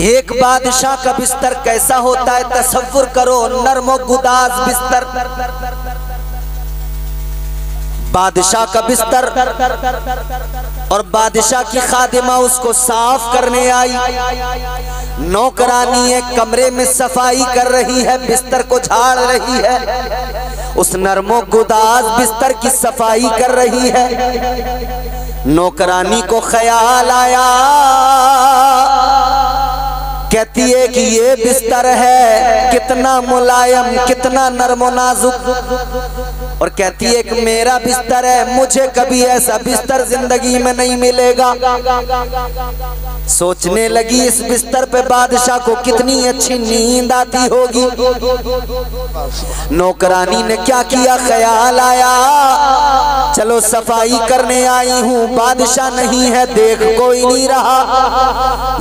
एक बादशाह का बिस्तर कैसा होता है तसव्वुर करो। नर्मो गुदाज बिस्तर, बादशाह का बिस्तर, और बादशाह की खादिमा उसको साफ करने आई। नौकरानी एक कमरे में सफाई कर रही है, बिस्तर को झाड़ रही है, उस नर्मो गुदाज बिस्तर की सफाई कर रही है। नौकरानी को ख्याल आया, कहती है कि ये बिस्तर है कितना मुलायम, कितना नरमो नाजुक, और कहती है कि मेरा बिस्तर है, मुझे कभी ऐसा बिस्तर जिंदगी में नहीं मिलेगा। सोचने लगी इस बिस्तर पे बादशाह को कितनी अच्छी नींद आती होगी। नौकरानी ने क्या किया, ख्याल आया चलो सफाई करने आई हूँ, बादशाह नहीं है, देख कोई नहीं रहा,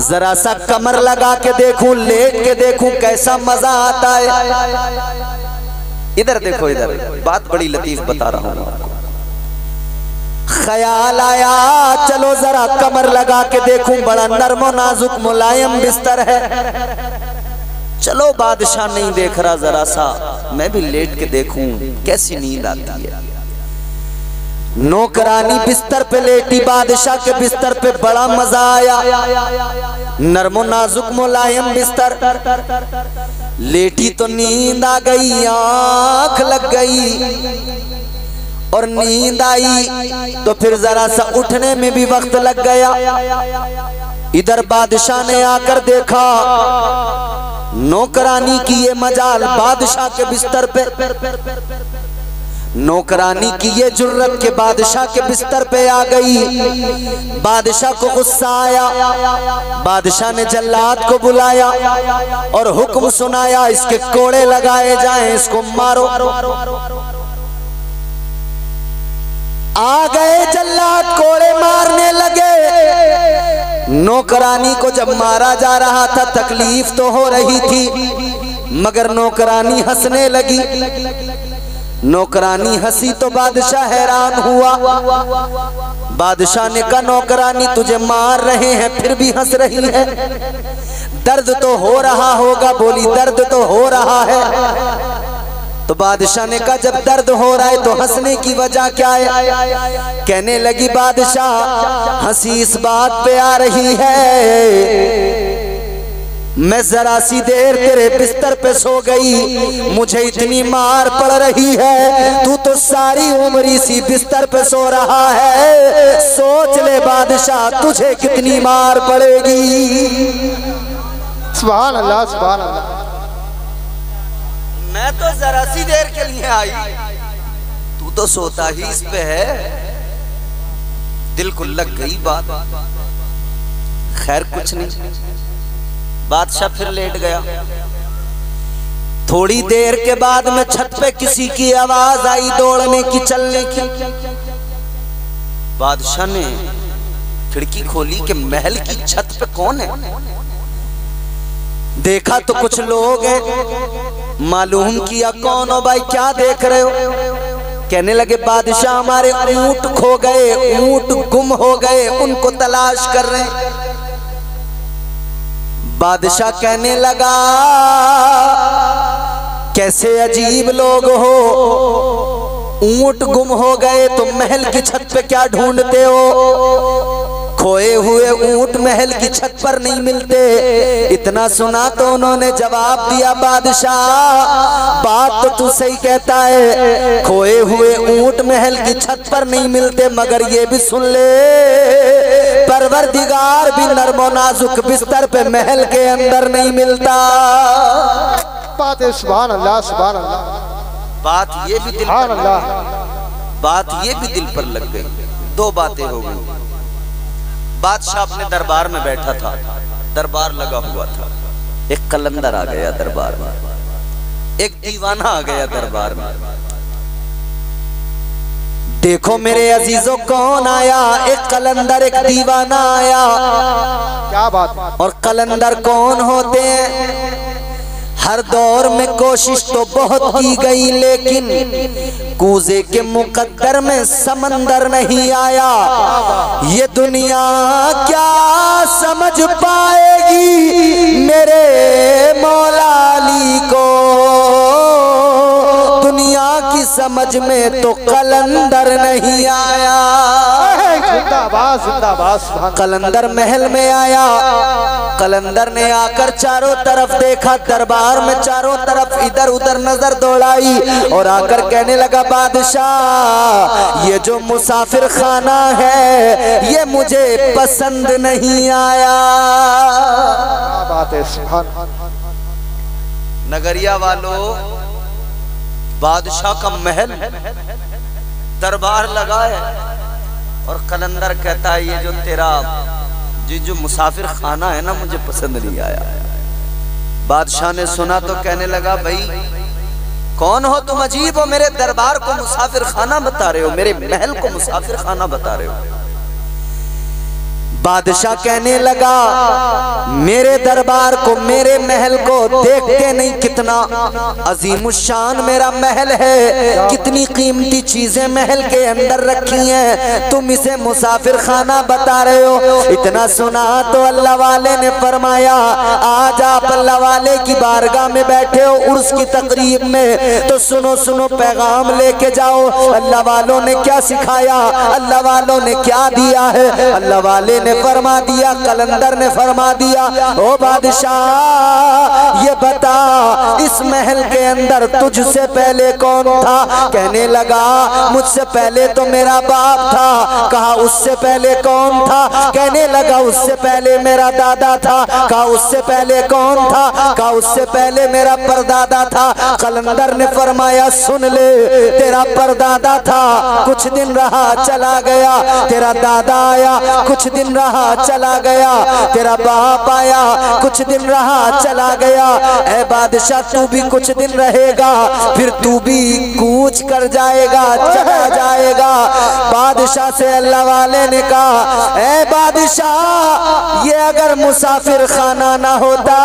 जरा सा कमर लगा के देखूं, लेट के देखूं, कैसा मजा आता है। इधर देखो, इधर बात बड़ी लतीफ बता रहा हूं आपको। ख्याल आया चलो जरा कमर लगा के देखूं, बड़ा नरमो नाजुक मुलायम बिस्तर है। चलो बादशाह नहीं देख रहा, जरा सा मैं भी लेट के देखूं कैसी नींद आती है। नौकरानी बिस्तर पे लेटी, बादशाह के बिस्तर पे बड़ा मजा आया, नरमो नाजुक मुलायम बिस्तर। लेटी तो नींद आ गई, आंख लग गई, और नींद आई तो फिर जरा सा उठने में भी वक्त लग गया। इधर बादशाह ने आकर देखा नौकरानी की ये मजाल, बादशाह के बिस्तर पे, नौकरानी की ये जुर्रत के बादशाह के बिस्तर पे आ गई। बादशाह को गुस्सा आया, बादशाह ने जल्लाद को बुलाया और हुक्म सुनाया इसके कोड़े लगाए जाएं, इसको मारो। आ गए जल्लाद, कोड़े मारने लगे। नौकरानी को जब मारा जा रहा था तकलीफ तो हो रही थी, मगर नौकरानी हंसने लगी। नौकरानी हंसी तो बादशाह हैरान हुआ। बादशाह ने कहा नौकरानी तुझे मार रहे हैं फिर भी हंस रही है, दर्द तो हो रहा होगा। बोली दर्द तो हो रहा है। तो बादशाह ने कहा जब दर्द हो रहा है तो हंसने की वजह क्या है? कहने लगी बादशाह हंसी इस बात पे आ रही है, मैं जरा सी देर तेरे बिस्तर पे सो गई, मुझे इतनी मार पड़ रही है, तू तो सारी उम्र इसी बिस्तर पे सो रहा है। सोच ले बादशाह तुझे कितनी मार पड़ेगी। सुभान अल्लाह, सुभान अल्लाह। मैं तो जरा सी देर के लिए आई, तू तो सोता ही इस पे है। दिल को लग गई बात, खैर कुछ नहीं। बादशाह फिर लेट गया। थोड़ी देर के बाद में छत पे किसी की आवाज आई दौड़ने की, चलने की। बादशाह ने खिड़की खोली कि महल की छत पे कौन है। देखा तो कुछ लोग हैं। मालूम किया कौन हो भाई, क्या देख रहे हो? कहने लगे बादशाह हमारे ऊंट खो गए, ऊंट गुम हो गए, उनको तलाश कर रहे हैं। बादशाह कहने लगा कैसे अजीब लोग हो, ऊंट गुम हो गए तो महल की छत पे क्या ढूंढते हो? खोए हुए ऊंट महल की छत पर नहीं मिलते। इतना सुना तो उन्होंने जवाब दिया बादशाह बात तो तू सही कहता है, खोए हुए ऊंट महल की छत पर नहीं मिलते, मगर ये भी सुन ले परवरदिगार भी नरमो नाजुक बिस्तर पे महल के अंदर नहीं मिलता। बात है, सुभान अल्लाह, सुभान अल्लाह। बात ये भी दिल पर लग गई। दो बातें हो गई। बादशाह अपने दरबार में बैठा था, दरबार लगा हुआ था। एक कलंदर आ गया दरबार में, एक दीवाना आ गया दरबार में। देखो मेरे अजीजों कौन आया, एक कलंदर एक दीवाना आया। क्या बात। और कलंदर कौन होते हैं? हर दौर में कोशिश तो बहुत की गई, लेकिन कूजे के मुकद्दर में समंदर नहीं आया। ये दुनिया क्या समझ पाएगी, समझ में तो कलंदर नहीं आया। जिंदाबाद जिंदाबाद सुभान। कलंदर महल में आया, कलंदर ने आकर चारों तरफ देखा, दरबार में चारों तरफ इधर उधर नजर दौड़ाई और आकर कहने लगा बादशाह ये जो मुसाफिर खाना है ये मुझे पसंद नहीं आया। क्या बात है सुभान। नगरिया वालों, बादशाह का महल दरबार लगा है और कलंदर कहता है ये जो तेरा जो मुसाफिर खाना है ना मुझे पसंद नहीं आया। बादशाह ने सुना तो कहने लगा भाई कौन हो तुम, अजीब हो, मेरे दरबार को मुसाफिर खाना बता रहे हो, मेरे महल को मुसाफिर खाना बता रहे हो। बादशाह कहने लगा मेरे दरबार को, मेरे महल को देखते नहीं कितना अजीमुशान मेरा महल है, कितनी कीमती चीजें महल के अंदर रखी हैं, तुम इसे मुसाफिर खाना बता रहे हो। इतना सुना तो अल्लाह वाले ने फरमाया आज आप अल्लाह वाले की बारगाह में बैठे हो उर्स की तकरीब में, तो सुनो सुनो पैगाम लेके जाओ। अल्लाह वालों ने क्या सिखाया, अल्लाह वालों ने क्या दिया है। अल्लाह वाले ने फरमा दिया, कलंदर ने फरमा दिया ओ बादशाह ये बता इस महल के अंदर तुझसे पहले कौन था। कहने लगा मुझसे पहले तो मेरा बाप था। कहा उससे पहले कौन था। कहने लगा उससे पहले मेरा दादा था। कहा उससे पहले कौन था। कहा उससे पहले मेरा परदादा था। कलंदर ने फरमाया सुन ले, तेरा परदादा था कुछ दिन रहा चला गया, तेरा दादा आया कुछ दिन रहा चला गया, तेरा बाप आया कुछ दिन रहा चला गया। ऐ बादशाह तू भी कुछ दिन रहेगा, फिर तू भी कूच कर जाएगा, चला जाएगा। बादशाह से अल्लाह वाले ने कहा ऐ बादशाह ये अगर मुसाफिर खाना ना होता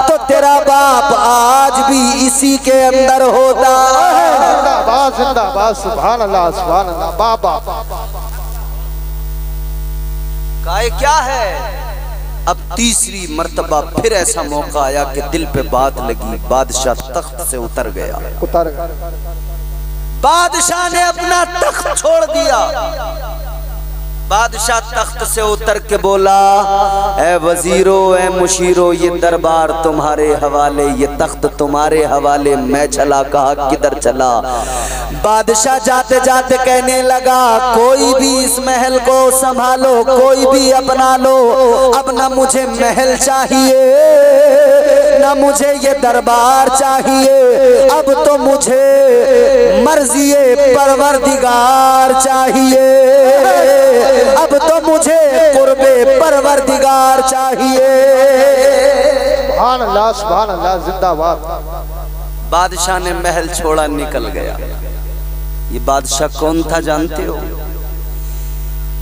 तो तेरा बाप आज भी इसी के अंदर होता। जिंदाबाद जिंदाबाद सुभान अल्लाह सुभान अल्लाह। बाबा काय क्या है। अब तीसरी मर्तबा फिर ऐसा मौका आया कि दिल पे बात लगी, बादशाह तख्त से उतर गया। उतर बादशाह ने अपना तख्त छोड़ दिया। बादशाह तख्त से उतर के बोला ऐ वजीरो ऐ मुशीरो ये दरबार तुम्हारे हवाले, ये तख्त तुम्हारे हवाले, मैं चला। कहा किधर चला। बादशाह जाते जाते कहने लगा कोई भी इस महल को संभालो, कोई भी अपना लो। अब ना मुझे महल चाहिए ना मुझे ये दरबार चाहिए, अब तो मुझे मर्जी परवरदिगार चाहिए, अब तो मुझे कुर्बे परवरदिगार चाहिए। सुभान अल्लाह सुभान अल्लाह जिंदाबाद। बादशाह ने महल छोड़ा निकल गया। ये बादशाह कौन था जानते हो।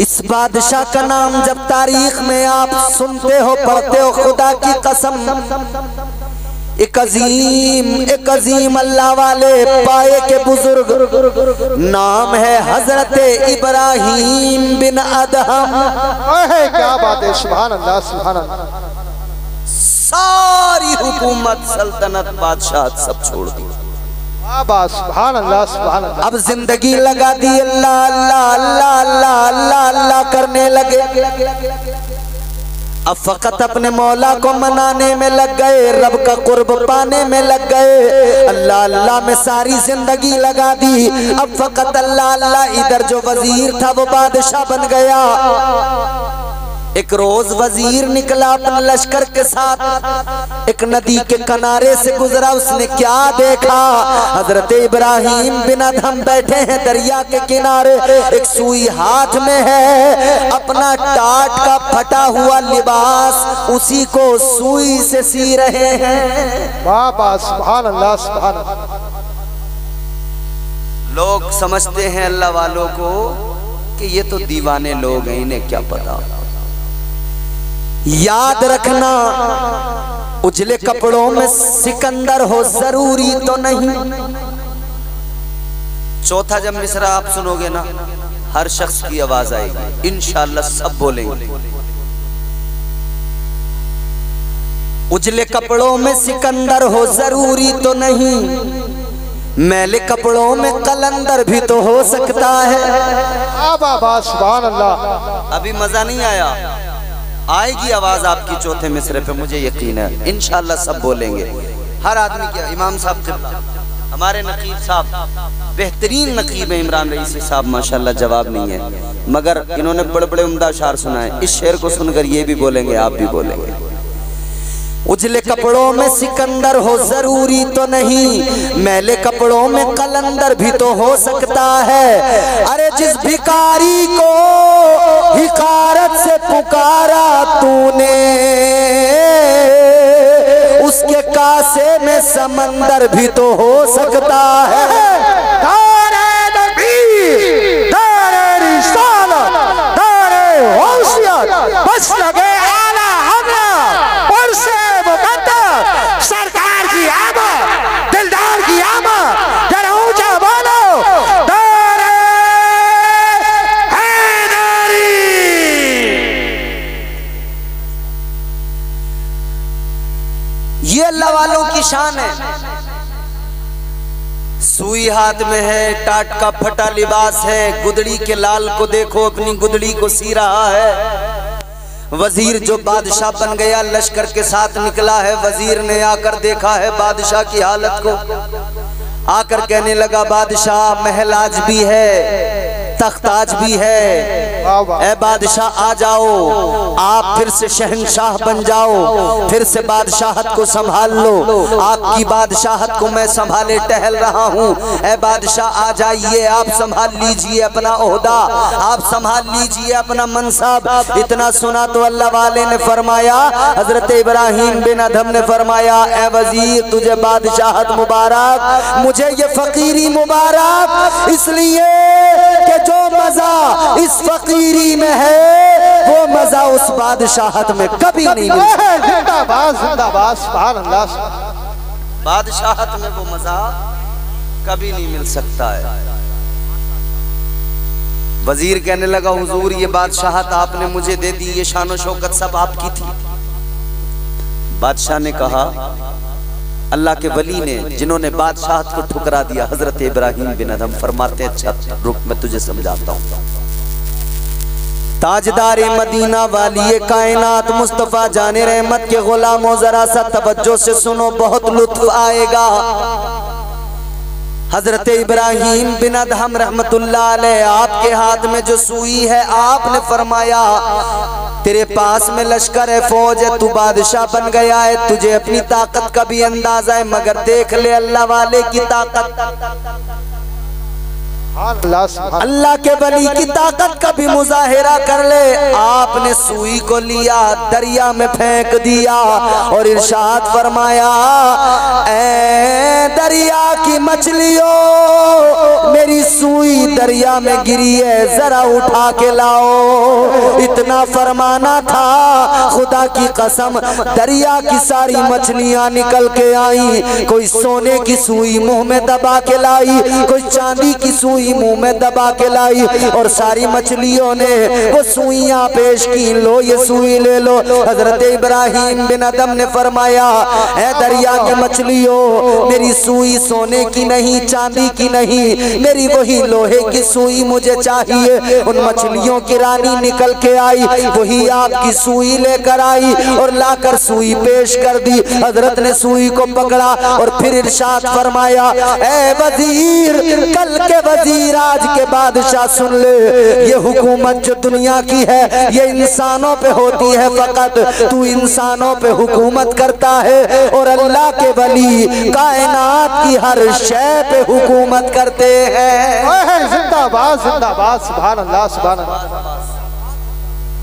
इस बादशाह का नाम जब तारीख में आप सुनते हो पढ़ते हो खुदा की कसम एक अजीम अल्लाह वाले पाए के बुजुर्ग नाम है हजरत इब्राहिम बिन अदहम। क्या बात है सुभान अल्लाह सुभान अल्लाह। सारी हुकूमत सल्तनत बादशाह सब छोड़ दी। सुभान अल्लाह सुभान अल्लाह। अब जिंदगी लगा दी अल्लाह अल्लाह अल्लाह अल्लाह अल्लाह अल्लाह करने लगे। अब फकत अपने मौला को मनाने में लग गए, रब का कुर्ब पाने में लग गए। अल्लाह अल्लाह में सारी जिंदगी लगा दी। अब फकत अल्लाह अल्लाह। इधर जो वजीर था वो बादशाह बन गया। एक रोज वजीर निकला अपने लश्कर के साथ, एक नदी के किनारे से गुजरा। उसने क्या देखा, हजरत इब्राहिम बिन अदहम बैठे हैं दरिया के किनारे, एक सुई हाथ में है, अपना टाट का फटा हुआ लिबास उसी को सुई से सी रहे हैं। बाबा सुभान अल्लाह सुभान अल्लाह। लोग समझते हैं अल्लाह वालों को कि ये तो दीवाने लोग हैं, इन्हें क्या पता। याद रखना उजले कपड़ों में सिकंदर हो जरूरी तो नहीं। चौथा जब मिसरा आप सुनोगे ना हर शख्स की आवाज आएगी, इंशाअल्लाह सब बोलेंगे। उजले कपड़ों में सिकंदर हो जरूरी तो नहीं, मैले कपड़ों में कलंदर भी तो हो सकता है। सुभान अल्लाह। अभी मजा नहीं आया, आएगी आवाज आपकी चौथे मिसरे पे, मुझे यकीन है इंशाअल्लाह सब बोलेंगे। हर आदमी क्या, इमाम साहब क़िबला, हमारे नकीब साहब बेहतरीन नकीब है इमरान रईसी साहब, माशाल्लाह जवाब नहीं है, मगर इन्होंने बड़े बड़े उम्दा शार सुनाए। इस शेर को सुनकर ये भी बोलेंगे, आप भी बोलेंगे। उजले कपड़ों में सिकंदर हो जरूरी तो नहीं, मैले कपड़ों में कलंदर भी तो हो सकता है। अरे जिस भिखारी को हिकारत से पुकारा तूने, उसके कासे में समंदर भी तो हो सकता है। दारे नबी, दारे रिसालत, दारे होशियत, बस लगे आला हमरा और से मुकद्दर सरकार की आमद, दिलदार की आमद, जरा ऊंचा बोलो दारे हैदरी। ये अल्लाह वालों की शान है। सुई हाथ में है, टाट का फटा लिबास है, गुदड़ी के लाल को देखो, अपनी गुदड़ी को सी रहा है। वजीर जो बादशाह बन गया लश्कर के साथ निकला है, वजीर ने आकर देखा है बादशाह की हालत को, आकर कहने लगा बादशाह महल आज भी है, तख्त आज भी है, ए बादशाह आ जाओ, आप फिर से शहंशाह बन जाओ, फिर से बादशाहत को संभाल लो, आपकी बादशाहत को मैं संभाले टहल रहा हूँ। ए बादशाह आ जाइए, आप संभाल लीजिए अपना ओहदा, आप संभाल लीजिए अपना मनसब। इतना सुना तो अल्लाह वाले ने फरमाया, हजरत इब्राहिम बिन अदहम ने फरमाया, ए वजीर तुझे बादशाहत मुबारक, मुझे ये फकीरी मुबारक, इसलिए कि जो मजा इस फकीरी में है वो मजा उस बादशाहत में कभी नहीं मिलता। जिंदाबाद जिंदाबाद, सुभान अल्लाह। बादशाहत में वो मजा कभी नहीं मिल सकता है। वजीर कहने लगा हुजूर ये बादशाहत आपने मुझे दे दी, ये शान शौकत सब आपकी थी। बादशाह ने कहा, अल्लाह के वली ने जिन्होंने बादशाहत को ठुकरा दिया, हजरत इब्राहिम बिन अदहम फरमाते, अच्छा रुक मैं तुझे समझाता हूँ। ताजदार मदीना वाली कायनात मुस्तफा जाने रहमत के गुलामों, जरा सा तवज्जो से सुनो, बहुत लुत्फ आएगा। हजरत इब्राहिम बिन अदहम रहमतुल्लाह अलैह, आपके हाथ में जो सुई है, आपने फरमाया तेरे पास में लश्कर है, फौज है, तू बादशाह बन गया है, तुझे अपनी ताकत का भी अंदाजा है, मगर देख ले अल्लाह वाले की ताकत, अल्लाह के वली की ताकत का भी मुजाहिरा कर ले। आपने सुई को लिया, दरिया में फेंक दिया और इरशाद फरमाया, ऐ दरिया की मछलियों, मेरी सुई दरिया में गिरी है, जरा उठा के लाओ। इतना फरमाना था, खुदा की कसम दरिया की सारी मछलियां निकल के आई, कोई सोने की सुई मुंह में दबा के लाई, कोई चांदी की सुई मुंह में दबा के लाई, और सारी मछलियों ने वो सुइयां पेश की, लो ये सुई ले लो। हजरत इब्राहिम बिन अदहम ने फरमाया, ऐ दरिया की मछलियों, मेरी सुई सोने की नहीं, चांदी की नहीं, मेरी वही लोहे की सुई मुझे चाहिए। उन मछलियों की रानी निकल के आई, वही आपकी सुई लेकर आई और लाकर सुई पेश कर दी। हजरत ने सुई को पकड़ा और फिर इरशाद फरमाया, ऐ वजीर, कल के वजीर, आज के बादशाह सुन ले, ये हुकूमत जो दुनिया की है ये इंसानों पे होती है, फकत तू इंसानों पे हुकूमत करता है, और अल्लाह के वली कायनात की हर शय पे हुकूमत करते हैं। जिंदाबाद जिंदाबाद, सुभान अल्लाह सुभान अल्लाह।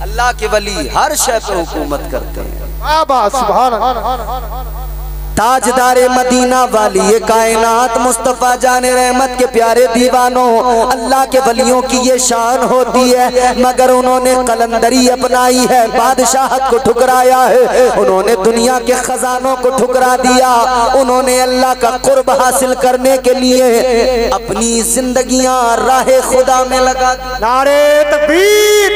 अल्लाह के वली हर शय पे हुकूमत करते हैं। सुभान अल्लाह। ताजदार मदीना वाली ये कायनात मुस्तफा जाने रहमत के प्यारे दीवानों, अल्लाह के वलियों की ये शान होती है, मगर उन्होंने कलंदरी अपनाई है, बादशाहत को ठुकराया है, उन्होंने दुनिया के खजानों को ठुकरा दिया, उन्होंने अल्लाह का कुर्ब हासिल करने के लिए अपनी जिंदगियां राहे खुदा में लगा दी। नारे तकबीर,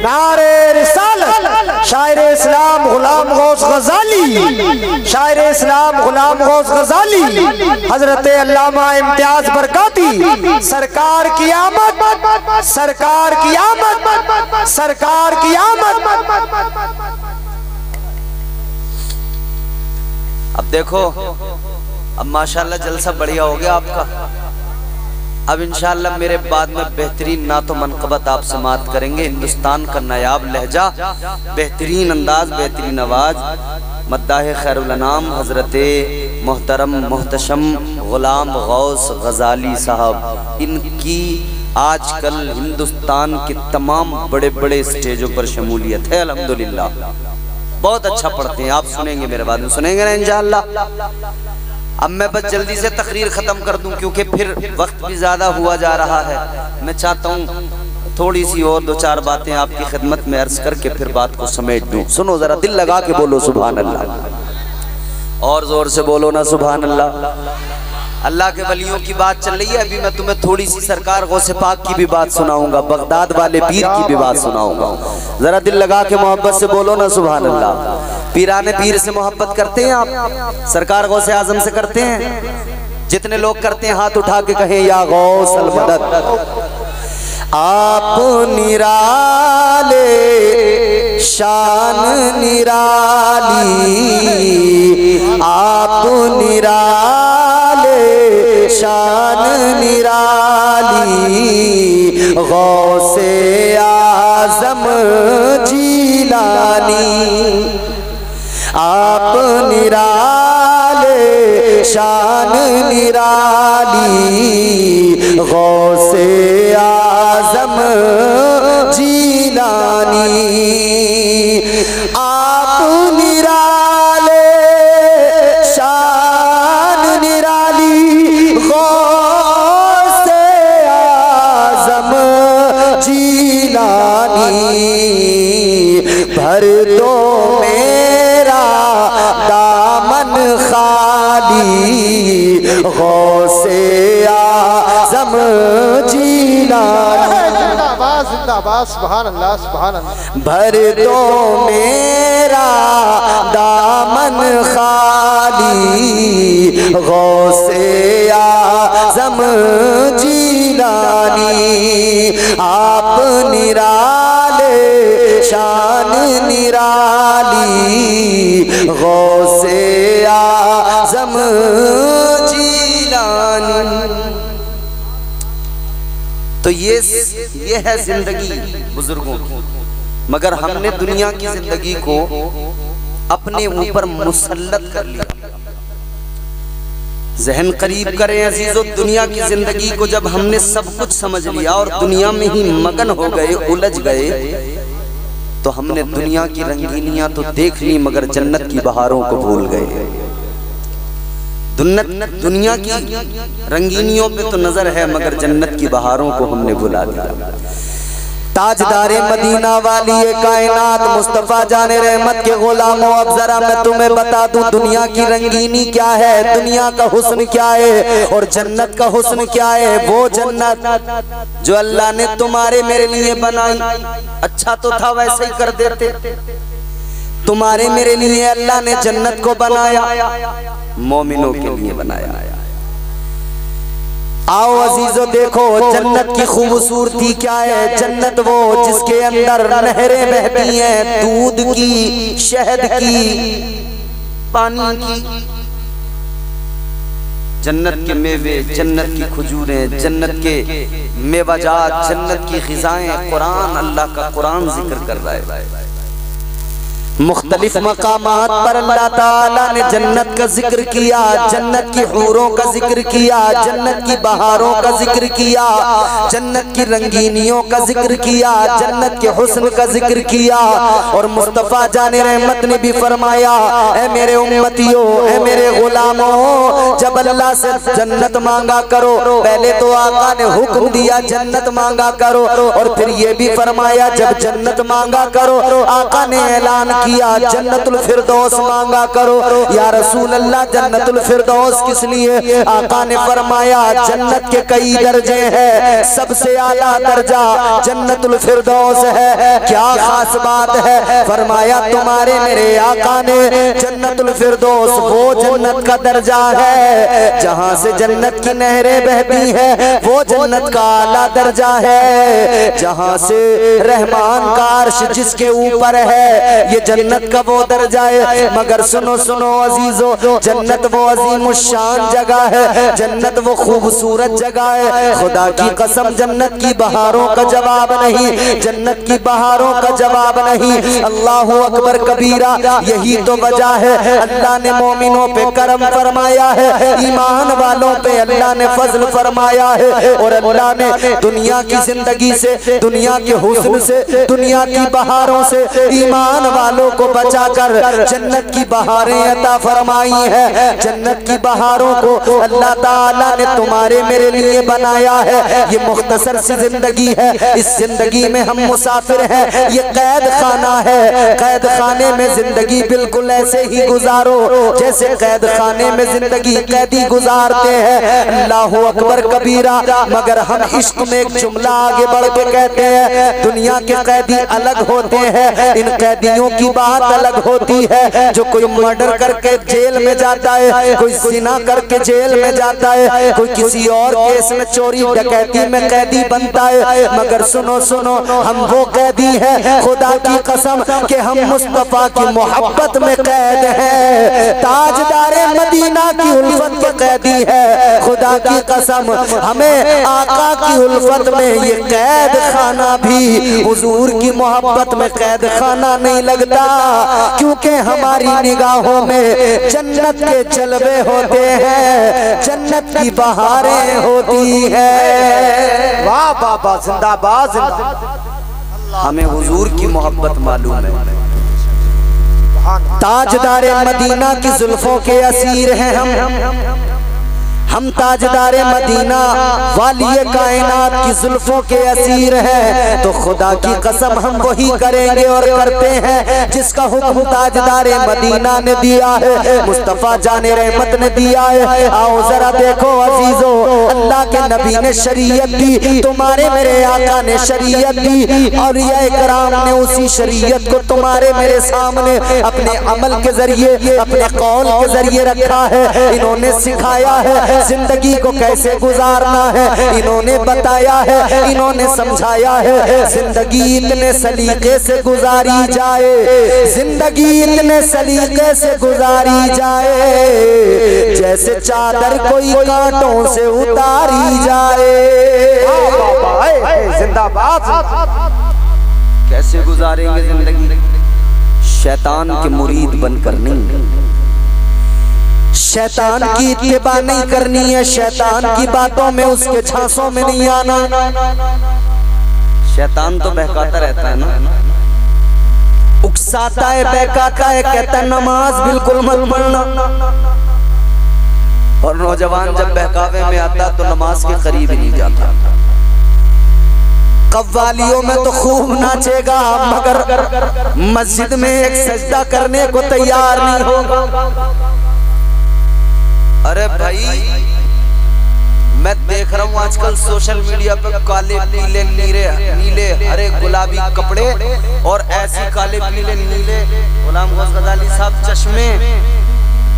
नारे रिसालत, शायर इस्लाम गुलाम गौस गजाली, शायर इस्लाम गुलाम गौस गजाली हजरत अल्लामा इम्तियाज बरकाती सरकार की आमद, सरकार की आमद, सरकार की आमद। अब देखो, अब माशाल्लाह जलसा बढ़िया हो गया आपका। अब इंशाअल्लाह मेरे बाद में बेहतरीन नातो मनक़बत आप समात करेंगे। हिंदुस्तान का नायाब लहजा, बेहतरीन अंदाज, बेहतरीन आवाज, मद्दाह खैरुल अनाम हजरत मोहतरम मोहतशम गुलाम गौस गजाली साहब। इनकी आजकल हिंदुस्तान के तमाम बड़े बड़े स्टेजों पर शमूलियत है अल्हम्दुलिल्लाह। बहुत अच्छा पढ़ते हैं, आप सुनेंगे मेरे बाद में, सुनेंगे ना इंशाअल्लाह। अब मैं बस जल्दी से तकरीर ख़त्म कर दूं क्योंकि फिर वक्त भी ज़्यादा हुआ जा रहा है। मैं चाहता हूँ थोड़ी सी और दो चार बातें आपकी खिदमत में अर्ज करके फिर बात को समेट दूं। सुनो ज़रा, दिल लगा के बोलो सुभान अल्लाह, और ज़ोर से बोलो ना सुभान अल्लाह। अल्लाह के वलियों की बात चल रही है। अभी मैं तुम्हें थोड़ी सी सरकार गौसे पाक की भी बात सुनाऊंगा, बगदाद वाले पीर की भी बात सुनाऊंगा। ज़रा दिल लगा के मोहब्बत से बोलो ना सुभान अल्लाह। पीराने पीर से मोहब्बत करते हैं आप? सरकार गौसे आजम से करते हैं? जितने लोग करते हैं हाथ उठा के कहें या गौस अल मदद। आप निराले शान निराली, आप निराले शान निराली, गौसे आजम जीलानी। आप निराले शान निराली, गौसे आजम जीलानी। आप निराले शान निराली, गौसे आजम जीलानी। भर दो मेरा दामन खाली, गौसे आजम जीलानी। जिंदाबाद जिंदाबाद, सुभान अल्लाह सुभान अल्लाह। भर दो मेरा दामन खाली, गौसे आजम जीलानी। आप निराले शान निराली, गौसे आजम जीलानी। तो ये है जिंदगी बुजुर्गों की, मगर हमने दुनिया की जिंदगी को अपने ऊपर मुसल्लत कर लिया। जहन करीब करें अजीजों, दुनिया की जिंदगी को जब हमने सब कुछ समझ लिया और दुनिया में ही मगन हो गए, उलझ गए, तो हमने दुनिया की रंगीनियां तो देख ली मगर जन्नत की बहारों को भूल गए। दुनिया की रंगीनियों पे तो नजर है मगर जन्नत की बहारों को हमने भुला दिया। ताजदारे मदीना वाली ये कायनात मुस्तफ़ा जाने रहमत के गुलामों, अब जरा मैं तुम्हें बता दूं दुनिया की रंगीनी क्या है, दुनिया का हुस्न क्या है और जन्नत का हुस्न क्या है। वो जन्नत जो अल्लाह ने तुम्हारे मेरे लिए बनाई, अच्छा तो था वैसे ही कर देते। तुम्हारे मेरे लिए अल्लाह ने जन्नत को बनाया, मोमिनों के लिए बनाया। आओ अजीजों देखो जन्नत की खूबसूरती क्या है। जन्नत वो जिसके अंदर नहरें बहती हैं, दूध की, शहद की, पानी की। जन्नत के मेवे, जन्नत की खजूरें, जन्नत के मेवाजात, जन्नत की ग़िज़ाएं, कुरान, अल्लाह का कुरान जिक्र कर रहा है। मुख्तलिफ मकामात पर अल्लाह ताला ने जन्नत का जिक्र किया, जन्नत की हूरों का जिक्र किया, जन्नत की बहारों का जिक्र किया, जन्नत की रंगीनियों का जिक्र किया, जन्नत के हुस्न का जिक्र किया। और मुस्तफ़ा जाने रहमत ने भी फरमाया, ऐ मेरे उम्मतियों, ऐ मेरे गुलामों, जब अल्लाह से जन्नत मांगा करो, पहले तो आका ने हुक्म दिया जन्नत मांगा करो, और फिर ये भी फरमाया जब जन्नत मांगा करो, आका ने ऐलान किया, जन्नतुल फिरदौस मांगा करो। या रसूल अल्लाह जन्नतुल फिरदौस किस लिए? आका ने फरमाया जन्नत के कई दर्जे हैं, सबसे आला दर्जा जन्नतुल फिरदौस है। क्या खास बात है? फरमाया तुम्हारे मेरे आका ने जन्नतुल फिरदौस वो जन्नत का दर्जा है जहां से जन्नत की नहरें बहती है, वो जन्नत का आला दर्जा है जहां से रहमान का अर्श जिसके ऊपर है, ये जन्नत का वो दर्जा है। मगर सुनो सुनो अजीजो, जन्नत वो अजीम शान जगह है, जन्नत वो खूबसूरत जगह है। खुदा की कसम जन्नत की बहारों का जवाब नहीं, जन्नत की बहारों का जवाब नहीं। अल्लाह अकबर कबीरा, यही तो वजह है अल्लाह ने मोमिनों पे करम फरमाया है, ईमान वालों पे अल्लाह ने फजल फरमाया है। और अल्लाह ने दुनिया की जिंदगी से, दुनिया के हुस्न से, दुनिया की बहारों से ईमान वालों को बचाकर जन्नत की बहारें अता फरमाई है। जन्नत की बहारों को अल्लाह ताला ने तुम्हारे मेरे लिए बनाया है। ये मुख्तसर सी जिंदगी है, इस जिंदगी में हम मुसाफिर हैं, ये कैद खाना है। कैद खाने में जिंदगी बिल्कुल ऐसे ही गुजारो जैसे कैद खाने में जिंदगी कैदी गुजारते हैं। अल्लाह अकबर कबीरा। मगर हम इश्क में एक जुमला आगे बढ़ के कहते हैं दुनिया के कैदी अलग होते हैं, इन कैदियों की बात अलग होती है। जो कोई मर्डर करके जेल में जाता है, कोई जिना करके जेल में जाता है, कोई किसी और केस में चोरी डकैती में कैदी बनता है। मगर सुनो सुनो, हम वो कैदी हैं खुदा की कसम कि हम मुस्तफा की मोहब्बत में कैद हैं, ताजदारे मदीना की उल्फत के कैदी है। खुदा की कसम हमें आका की उल्फत में ये कैद खाना भी हुजूर की मोहब्बत में कैद खाना नहीं लगता, क्योंकि हमारी निगाहों में जन्नत के जलवे होते हैं, जन्नत की बहारें होती है। वाह बाबा जिंदाबाद हमें हुजूर की मोहब्बत मालूम है। ताजदारे मदीना की जुल्फों के असीर हैं हम ताजदारे मदीना वालिए कायनात की जुल्फों के असीर हैं। तो खुदा की कसम हम वही करेंगे और करते हैं जिसका हुक्म ताजदारे मदीना ने दिया है, मुस्तफा जाने रहमत ने दिया है। आओ जरा देखो अजीजो, अल्लाह के नबी ने शरीयत दी, तुम्हारे मेरे आका ने शरीयत दी, और ये कराम ने उसी शरीयत को तुम्हारे मेरे सामने अपने अमल के जरिए, अपने कौल के जरिए रखा है। इन्होंने सिखाया है जिंदगी को कैसे गुजारना है, इन्होंने बताया है, इन्होंने समझाया है। जिंदगी इतने सलीके से गुजारी जाए, जिंदगी इतने सलीके से गुजारी जाए जैसे चादर कोई कांटों से उतारी जाए। जिंदाबाद। कैसे गुजारेंगे जिंदगी? शैतान के मुरीद बनकर नहीं, शैतान की इत्तिबा नहीं करनी है, शैतान की बातों में उसके झांसों में नहीं आना। शैतान तो बहकाता रहता है ना, उकसाता है, बहकाता है, कहता है नमाज बिल्कुल मत पढ़ना। और नौजवान जब बहकावे में आता तो नमाज के करीब ही नहीं जाता। कव्वालियों में तो खूब नाचेगा मगर मस्जिद में एक सजदा करने को तैयार नहीं होगा। अरे भाई मैं देख रहा हूँ आजकल सोशल मीडिया पे काले पीले नीले हरे गुलाबी कपड़े और ऐसी काले पीले नीले गुलाम गौस गजाली साहब चश्मे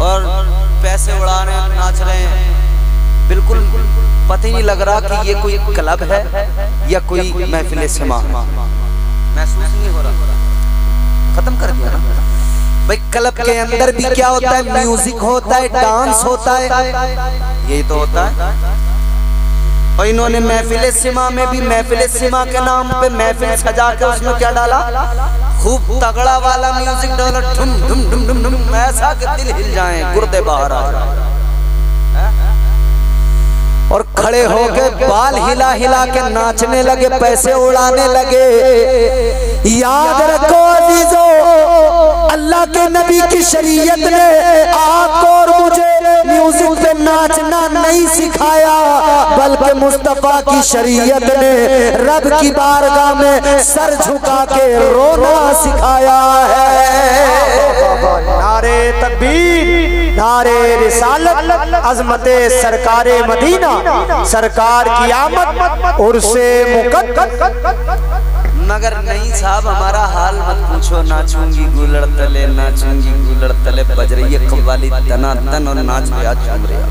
और पैसे उड़ा रहे हैं, नाच रहे हैं। बिल्कुल पता ही नहीं लग रहा कि ये कोई क्लब है या कोई महफिल सिमा। महसूस नहीं हो रहा, खत्म कर दिया ना भाई। क्लब के अंदर भी क्या होता है? म्यूजिक होता है, डांस होता है, यही तो होता है। और इन्होंने महफिल सिमा में भी महफिल सिमा के नाम पे महफिल सजा के उसमें क्या डाला? खूब तगड़ा वाला म्यूजिक डाला, धुम धुम धुम धुम धुम, ऐसा कि दिल हिल जाए, गुर्दे बाहर आ जाए। और खड़े होके बाल हिला हिला के नाचने लगे, पैसे उड़ाने लगे। याद रखो अजीजो, अल्लाह के नबी की शरीयत ने आपको और मुझे म्यूजिक पे नाचना नहीं सिखाया, बल्कि मुस्तफा की शरीयत ने रब की बारगाह में सर झुका के रोना सिखाया है। नारे तकबीर, नारे रिसालत, अज़मते सरकारे मदीना, सरकार की आमद उर्से मुक़द्दस। मगर नहीं साहब हमारा हाल मत पूछो, नाचूंगी गुलड़ तले, नाचूंगी गुलड़ तले, बज रही है कव्वाली तना तन और नाच गया झूम रहा।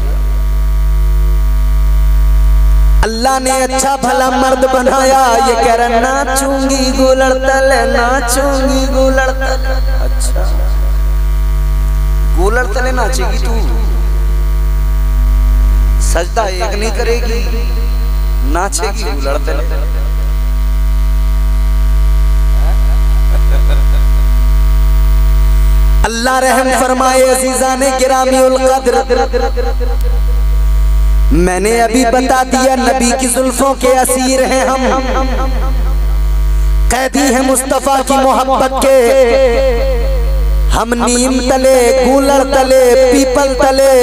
अल्लाह ने अच्छा भला मर्द बनाया, ये कह रहा नाचूंगी गुलड़ तले, नाचूंगी गुलड़ तले। अच्छा गुलड़ तले नाचेगी तू, सजदा एक नहीं करेगी, नाचेगी गुलड़ तले। अल्लाह रहम फरमाए अज़ीज़ाने गिरामीउल क़द्र, मैंने अभी बता दिया नबी की जुल्फों के असीर हैं हम, कैदी हैं मुस्तफा की मोहब्बत के। हम नीम तले, गूलड़ तले, पीपल तले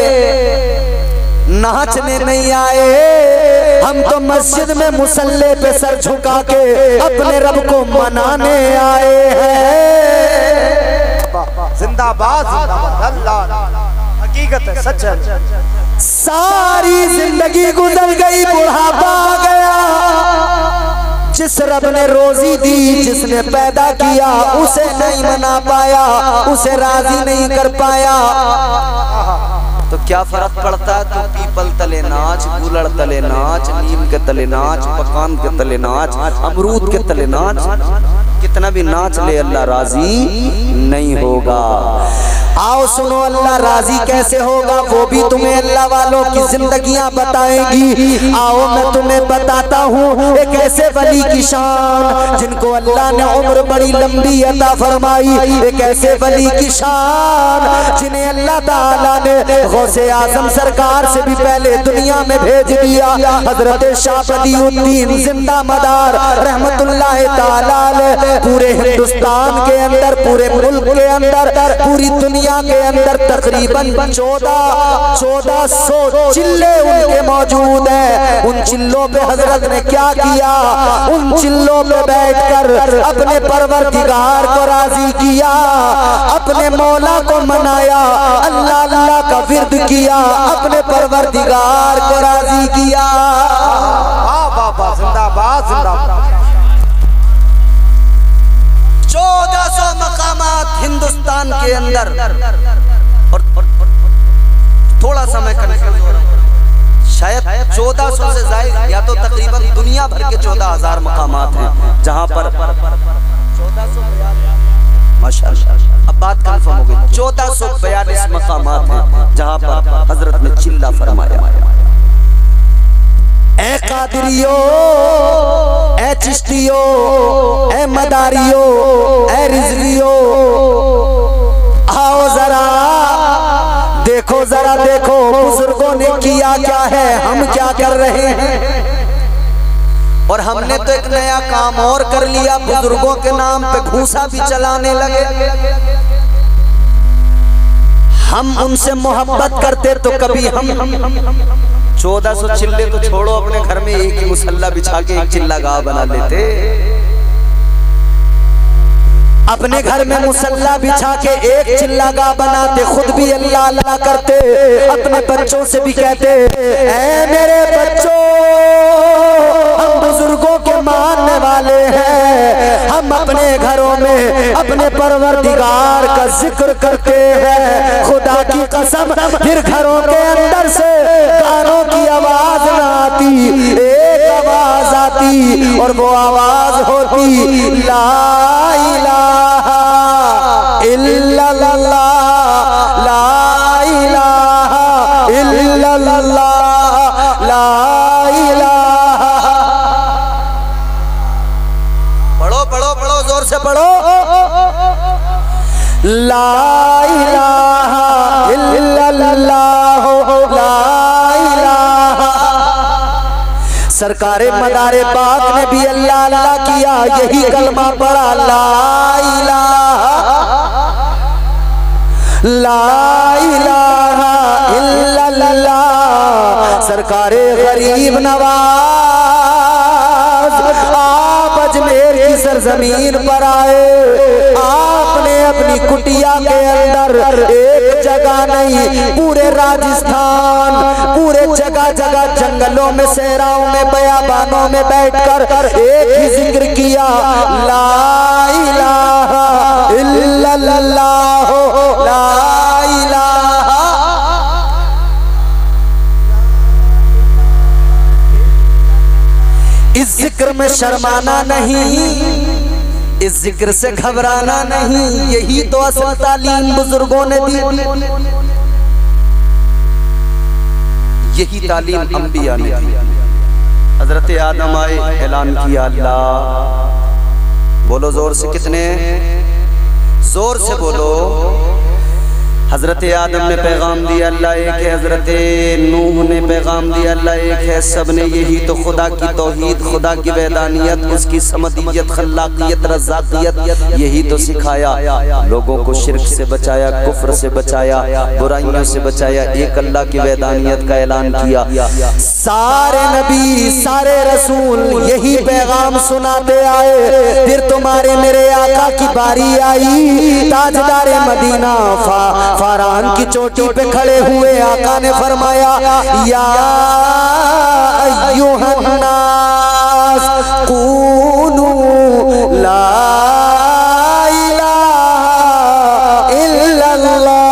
नाचने नहीं आए, हम तो मस्जिद में मुसल्ले पे सर झुका के अपने रब को मनाने आए हैं। जिंदाबाद जिंदाबाद, अल्लाह हकीकत है, सच है। सारी जिंदगी गुजर गई, बुढ़ापा आ गया, जिस रब ने रोजी दी, जिसने पैदा किया, उसे नहीं मना पाया, उसे राजी नहीं कर पाया। तो क्या फर्क पड़ता है? तो पीपल तले नाच, गुलड़ तले नाच, नीम के तले नाच, पकान के तले नाच, अमरूद के तले नाच, कितना भी नाच ले अल्लाह राजी नहीं होगा। आओ सुनो अल्लाह राजी कैसे होगा, वो भी तुम्हें अल्लाह वालों की जिंदगियां बताएंगी। आओ मैं तुम्हें बताता हूँ एक ऐसे वली की शान, जिनको अल्लाह ने उम्र बड़ी लंबी अता फरमाई। एक ऐसे वली की शान जिन्हें अल्लाह ताला ने गौसे आजम सरकार से भी पहले दुनिया में भेज दिया। हजरत शाह बदियुद्दीन जिंदा मदार रहमतुल्लाह ताला अलैह पूरे हिंदुस्तान के अंदर, पूरे मुल्क के अंदर, पूरी दुनिया के अंदर तकरीबन 1400 चिल्ले उनके मौजूद हैं। उन चिल्लों पे हजरत ने क्या किया? उन चिल्लों पे बैठकर अपने परवरदिगार को राजी किया, अपने मौला को मनाया, अल्लाह अल्लाह का विर्द किया, अपने परवरदिगार को राजी किया। जिंदाबाद जिंदाबाद। 1400 मकामात हिंदुस्तान के अंदर, और थोड़ा समय कनेक्ट हो रहा है, शायद 1400 से ज्यादा, या तो तकरीबन दुनिया भर के 14,000 मकामात हैं जहां पर 1442, माशाअल्लाह अब बात कंफर्म हो गई, 1442 मकामात हैं जहां पर हजरत ने चिल्ला फरमाया, ए कादरियो, ए चिश्तियो, ए मदारियो, ए रिजवियो, आओ जरा देखो, जरा देखो बुजुर्गों ने किया क्या है, हम क्या कर रहे हैं। और हमने तो एक नया काम और कर लिया, बुजुर्गों के नाम पे घूसा भी चलाने लगे। हम उनसे मोहब्बत करते तो कभी हम 1400 चिल्ले तो छोड़ो, अपने घर में एक ही मुसल्ला बिछा के एक चिल्ला गाँव बना लेते। अपने घर में मुसल्ला बिछा के एक चिल्ला गाँव बनाते, खुद भी अल्लाह अल्लाह करते, अपने बच्चों से भी कहते, ऐ मेरे बच्चों, हम बुजुर्गों के मानने वाले हैं, हम अपने घरों में अपने परवरदिगार का जिक्र करते हैं। खुदा की कसम, फिर घरों के अंदर से गानों की आवाज ना आती, एक आवाज आती, और वो आवाज होती ला इलाहा इल्लल्लाह, ला इलाहा इल्लल्लाह, ला इलाहा। पढ़ो पढ़ो पढ़ो, जोर से पढ़ो, ला इलाहा इल्लल्लाह, ला इलाहा। सरकारे मदारे पाक ने भी अल्लाह अल्लाह किया, यही कलमा पढ़ा, ला इलाहा, ला इलाहा इल्लल्लाह, सरकारे गरीब नवाज आप अजमेर की सरजमीन पर आए। आपने अपनी कुटिया के अंदर एक जगह नहीं, पूरे राजस्थान, पूरे जगह जगह जंगलों में, सहराओं में, बयाबानों में बैठकर एक ही जिक्र किया, ला इलाहा इल्लल्लाह, ला इलाहा। इस जिक्र में शर्माना नहीं, इस जिक्र से घबराना नहीं। यही तो असल तालीम बुजुर्गों ने दी, यही तालीम अंबिया ने दी। हजरत आदम आए, ऐलान किया अल्लाह। बोलो जोर से, कितने जोर से बोलो। हजरत आदम ने पैगाम दिया अल्लाह एक है, हजरत नूह ने पैगाम दिया अल्लाह एक है। सब ने यही तो खुदा की तौहीद, खुदा की वैदानियत, उसकी समदियत, खल्लाकियत, रज़ाकियत यही तो सिखाया। लोगों को शिर्क से बचाया, कुफ्र से बचाया, बुराइयों से बचाया, एक अल्लाह की वैदानियत का ऐलान किया। सारे नबी, सारे रसूल यही पैगाम सुनाते आए। फिर तुम्हारे मेरे आका की बारी आई। ताजदार मदीना फारान की चोटी पे खड़े हुए आका ने फरमाया, या अय्युहन्नास कूनू ला इलाहा इल्लल्लाह।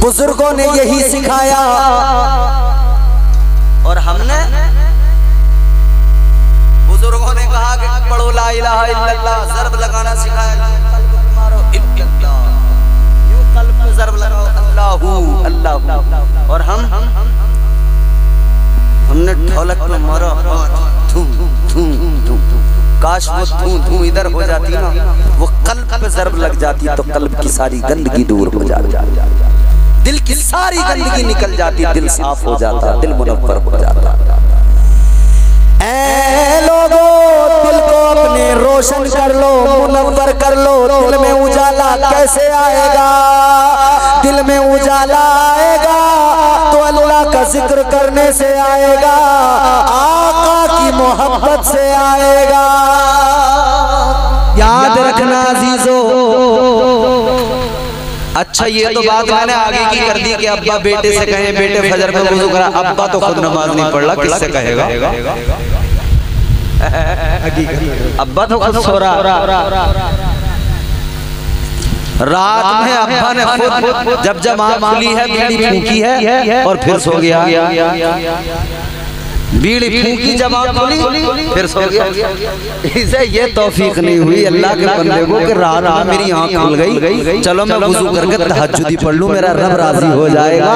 बुजुर्गों ने यही सिखाया और हमने, बुजुर्गों ने कहा कि पढ़ो ला इलाहा इल्लल्लाह, ज़र्ब लगाना सिखाया, कल्ब पे मारो इल्लल्लाह, यूं कल्ब पे ज़र्ब लगाओ अल्लाहू अल्लाहू। और हमने ढोलक पे मारा धूम धूम धूम। काश वो धूम धूम इधर हो जाती ना, वो कल्ब पे ज़र्ब लग जाती तो कल्ब की सारी गंदगी दूर हो जाती, दिल की सारी गंदगी निकल जाती, दिल साफ हो जाता, दिल मुनव्वर हो जाता। ऐ लोगों, दिल को अपने रोशन कर लो, मुनव्वर कर लो। दिल में उजाला कैसे आएगा? दिल में उजाला आएगा तो अल्लाह का जिक्र करने से आएगा, आका की मोहब्बत से आएगा। याद रखना अजीजों। अच्छा, ये तो बात मैंने आगे की कर दी कि अब्बा बेटे से कहे बेटे फजर में वुज़ू करा। अब्बा तो खुद नमाज नहीं पढ़ रहा, किससे कहेगा? अब्बा तो खुद सो रहा। रात में अब्बा ने खुद जब आँख खुली है, बीड़ी फूंकी है और फिर सो गया। बीड़ी फूंकी जब आँख खुली फिर सो गया। इसे ये तौफीक नहीं हुई अल्लाह के बंदे को कि रात में मेरी आँख खुल गई, चलो मैं वुज़ू करके तहज्जुदी पढ़ लूं, मेरा रब राजी हो जाएगा।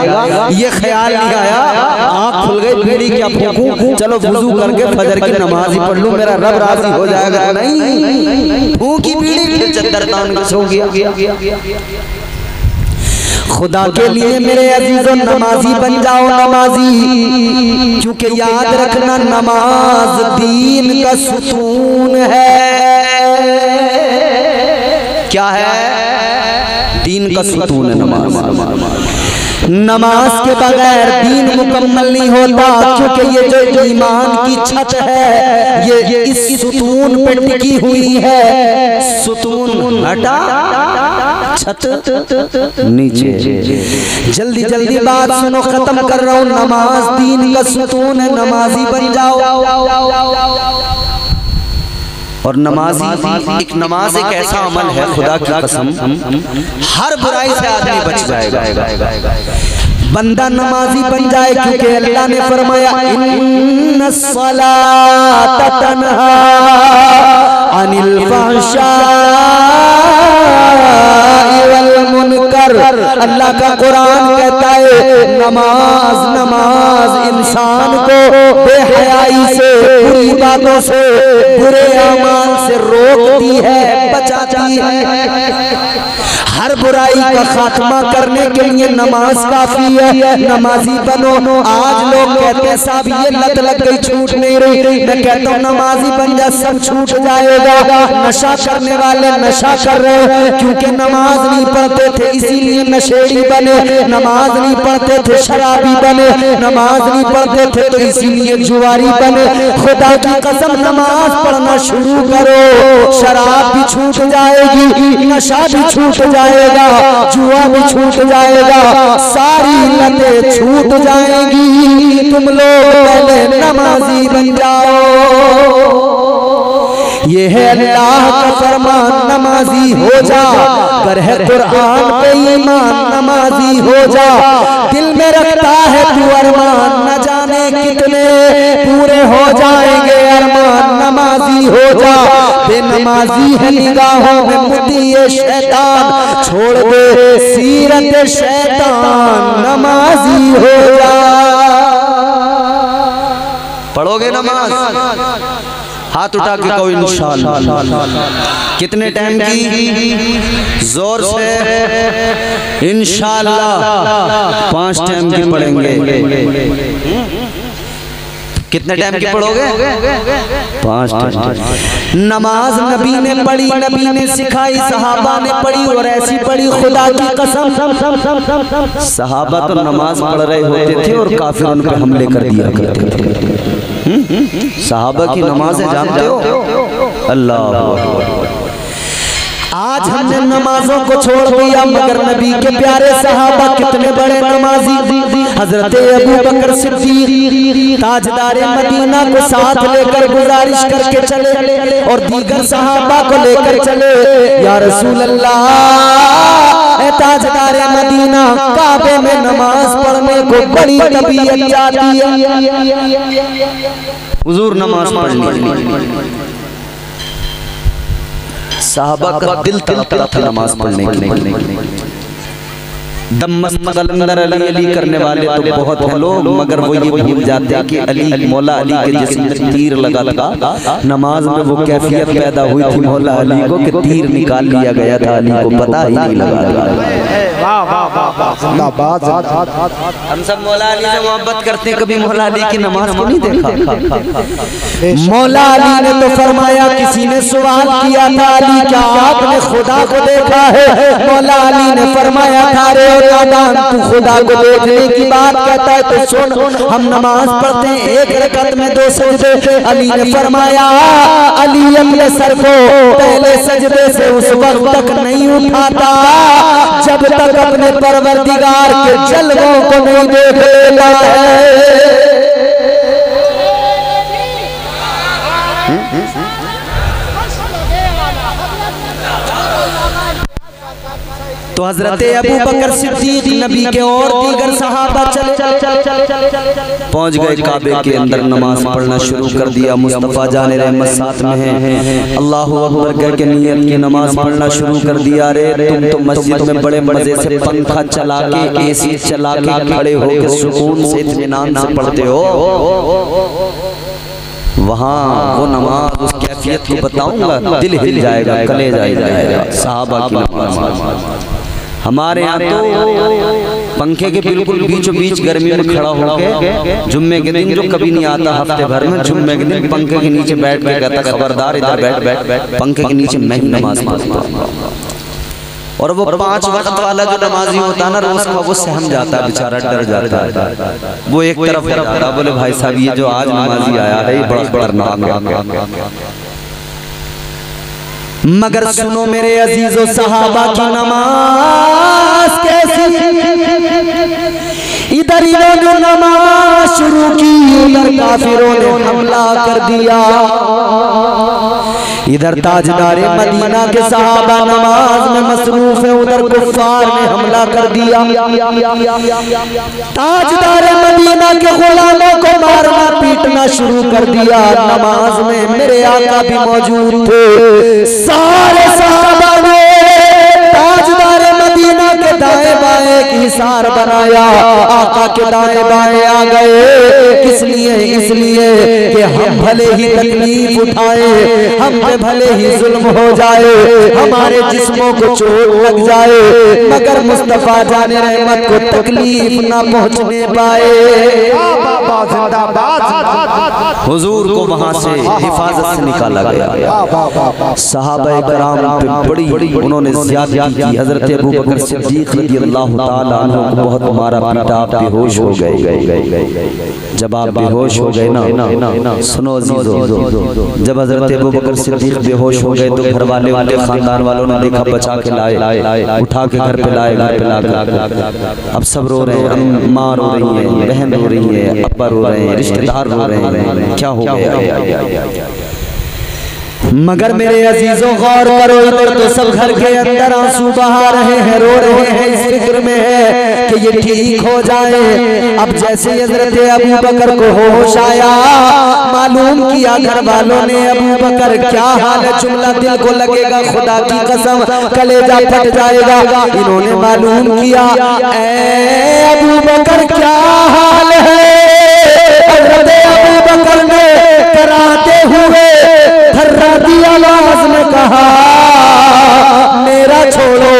ये ख्याल नहीं आया, आँख खुल गई, बीड़ी क्या फूंकूं, चलो वुज़ू करके फजर की नमाज ही पढ़ लूं, मेरा रब राजी हो जाएगा। नहीं, फूंकी बीड़ी फिर चद्दर तान के सो गया। खुदा के लिए मेरे अजीजों नमाजी बन जाओ, नमाजी। क्योंकि याद रखना नमाज दीन का सुतून है। क्या है? दीन का सुतून है नमाज। नमाज के बगैर दीन मुकम्मल नहीं होता। क्योंकि ये जो ईमान की छत है ये इस सुतून पे टिकी हुई है। सुतून हटा, छत नीचे। जल्दी जल्दी बात सुनो, खत्म कर रहा हूँ। नमाज दीन का सुतून है, नमाजी बन जाओ। और नमाजी एक नमाज एक ऐसा अमल है, खुदा की कसम, हर बुराई से आदमी बच जाएगा बंदा नमाजी बन जाए। क्योंकि अल्लाह ने फरमाया इन्नस्सलात तन्हा अनिल फहशाई वल मुनकर। अल्लाह का कुरान कहता है नमाज नमाज इंसान को बेहयाई से, बुरी बातों से, बुरे अमाल से रोकती है, बचाती है। हर बुराई का खात्मा करने के लिए नमाज काफी है, नमाजी बनो। आज लोग कहते हैं साहब ये लत लग गई, छूट नहीं रही। मैं कहता हूँ नमाजी बन जा, सब छूट जाएगा। नशा करने वाले नशा कर रहे हैं क्योंकि नमाज नहीं पढ़ते थे, इसीलिए नशेड़ी बने। नमाज नहीं पढ़ते थे, शराबी बने। नमाज नहीं पढ़ते थे तो इसीलिए जुआरी बने। खुदा की कसम नमाज पढ़ना शुरू करो, शराब भी छूट जाएगी, नशा भी छूट जाएगा, जुआ भी छूट जाएगा, सारी लतें छूट जाएंगी। तुम लोग पहले नमाजी बन जाओ। ये है अल्लाह का फरमान, नमाजी हो जा। कर है कुरान पे ईमान, नमाजी हो जा। दिल में रखता है तू अरमान, न जाने कितने पूरे हो जाएंगे अरमान। नमाजी हो जा। बेनमाजी है निगाहों में मुद्दी शैतान, छोड़ दे सीरत शैतान, नमाजी हो जा। पढ़ोगे नमाज? हाथ उठा के कहो इंशाअल्लाह। कितने टाइम की? जोर से इंशाअल्लाह 5 टाइम की पढ़ेंगे। कितने टाइम की पढ़ोगे? 5 टाइम। नमाज नबी ने पढ़ी, नबी ने सिखाई, सहाबा ने पढ़ी और ऐसी पढ़ी खुदा की कसम। सहाबा तो नमाज पढ़ रहे होते थे और काफिर उन पर हमले कर दिया करते थे। सहाबा की नमाज़ें जानते हो? अल्लाह। आज हमने नमाजों को छोड़ दिया मगर नबी के प्यारे सहाबा कितने बड़े नमाजी। हजरत अबू बकर सिद्दीक ताजदार मदीना को साथ लेकर गुजारिश करके चले और दीगर सहाबा को लेकर चले। या रसूल अल्लाह, ताजदार मदीना काबे में नमाज पढ़ने को बड़ी तबीयत चाहती है, हुजूर नमाज पढ़नी। साहबा का दिल तड़पता था नमाज पढ़ने के लिए। दम मस्त कलंदर अली अली करने वाले तो बहुत हैं लोग, मगर वो ये भूल जाते हैं कि अली मौला अली के जिस्म में तीर लगा था। नमाज में वो कैफियत पैदा हुई थी मौला अली को कि तीर निकाल लिया गया था, अली को पता ही नहीं लगा। हम सब मौला अली से मोहब्बत करते हैं, कभी मौला अली की नमाज को नहीं देखा। मौला अली ने तो फरमाया, किसी ने सवाल किया था अली क्या आपने खुदा को देखा है? मौला अली ने फरमाया था रे नादान, तू खुदा को देखने की बात कहता है तो सुन, हम नमाज पढ़ते हैं 1 रकअत में 2 सजदे। अली ने फरमाया, अली अपने सर को पहले सजदे से उस वक्त तक नहीं उठाता जब तक अपने परवरदिगार के जलवों को नहीं देख लेता है। तो हजरत अबू बकर सिद्दीक नबी के और दीगर सहाबा चले पहुंच गए काबे के अंदर, नमाज पढ़ना शुरू कर दिया। मुस्तफा जाने रहमत साथ में हैं, अल्लाह अकबर कह के नियत की नमाज पढ़ना शुरू कर दिया। रे तुम तो मस्जिद में बड़े मजे से पंखा चला के एसी चला के खड़े होकर सुकून से इत्मीनान से पढ़ते हो। वहाँ वो नमाज उस कैफियत को बताऊंगा, दिल हिल जाएगा, कलेजा हिल जाएगा। सहाबा की नमाज। हमारे यहाँ तो पंखे के बिल्कुल बीचों बीच गर्मी में खड़ा होकर जुम्मे के दिन, जो कभी नहीं आता हफ्ते भर में, जुम्मे के दिन पंखे के नीचे बैठ के कहता खबरदार इधर बैठ, पंखे के नीचे मैं ही नमाज पढ़ता। और वो 5 वक्त वाला जो नमाजी होता है ना रोज का, वो सहम जाता है बेचारा, डर जाता है। वो एक तरफ जाता, बोले भाई साहब ये जो आज नमाजी आया है ये बड़ा खतरनाक है। मगर सुनो मेरे अजीजों, सहाबा की नमाज कैसी। इधर इन्होंने नमाज शुरू की, उधर काफिरों ने हमला कर दिया। इधर ताजदार मदीना के सहाबा नमाज में मसरूफ है, उधर कुफार ने हमला कर दिया। ताजदार मदीना के गुलामों को मारना पीटना शुरू कर दिया। नमाज में मेरे आका भी मौजूद थे। सारे सहाबा ने ताजदार मदीना के दाएं बाएं की सरकार बनाया, आका के दाएं बाएं आ गए। किस लिए? इसलिए कि हम भले ही तकलीफ उठाए, हम पे भले ही जुल्म हो जाए, हमारे जिस्मों को चोट लग जाए, मगर मुस्तफा जाने रहमत को तकलीफ ना पहुंचने पाए। हुजूर को वहां से हिफाजत से निकाला गया। सहाबा कराम पे बड़ी उन्होंने ज़्यादती की। हजरत अबू बकर सिद्दीक रज़ियल्लाहु ताला अन्हु को बहुत मारा पीटा, आप बेहोश हो गए। जब आप बेहोश हो गए ना, सुनो अज़ीज़ों, जब हजरत अबू बकर सिद्दीक बेहोश हो गए तो घर वाले खानदान वालों ने देखा, बचा के लाए, उठा के घर पे लाए, घर पे लाकर अब सब रो रहे हैं, अम्मा रो रही है, बहन रो रही है, अब्बा रो रहे हैं, रिश्तेदार रो रहे हैं, क्या हो गया? मगर मेरे अजीजों गौर करो, इधर तो सब घर के अंदर आंसू बहा रहे हैं, रो रहे हैं, इस फिक्र में है कि ये ठीक हो जाए। अब जैसे हजरत अबू बकर को होश आया, मालूम किया घर वालों ने अबू बकर क्या हाल है, जुमला दिल को लगेगा, खुदा की कसम कलेजा फट जाएगा। इन्होंने मालूम किया, ऐ अबू बकर क्या हाल है। हजरत अबू बकर ने कराते हुए थर्राती आवाज में कहा, मेरा छोड़ो,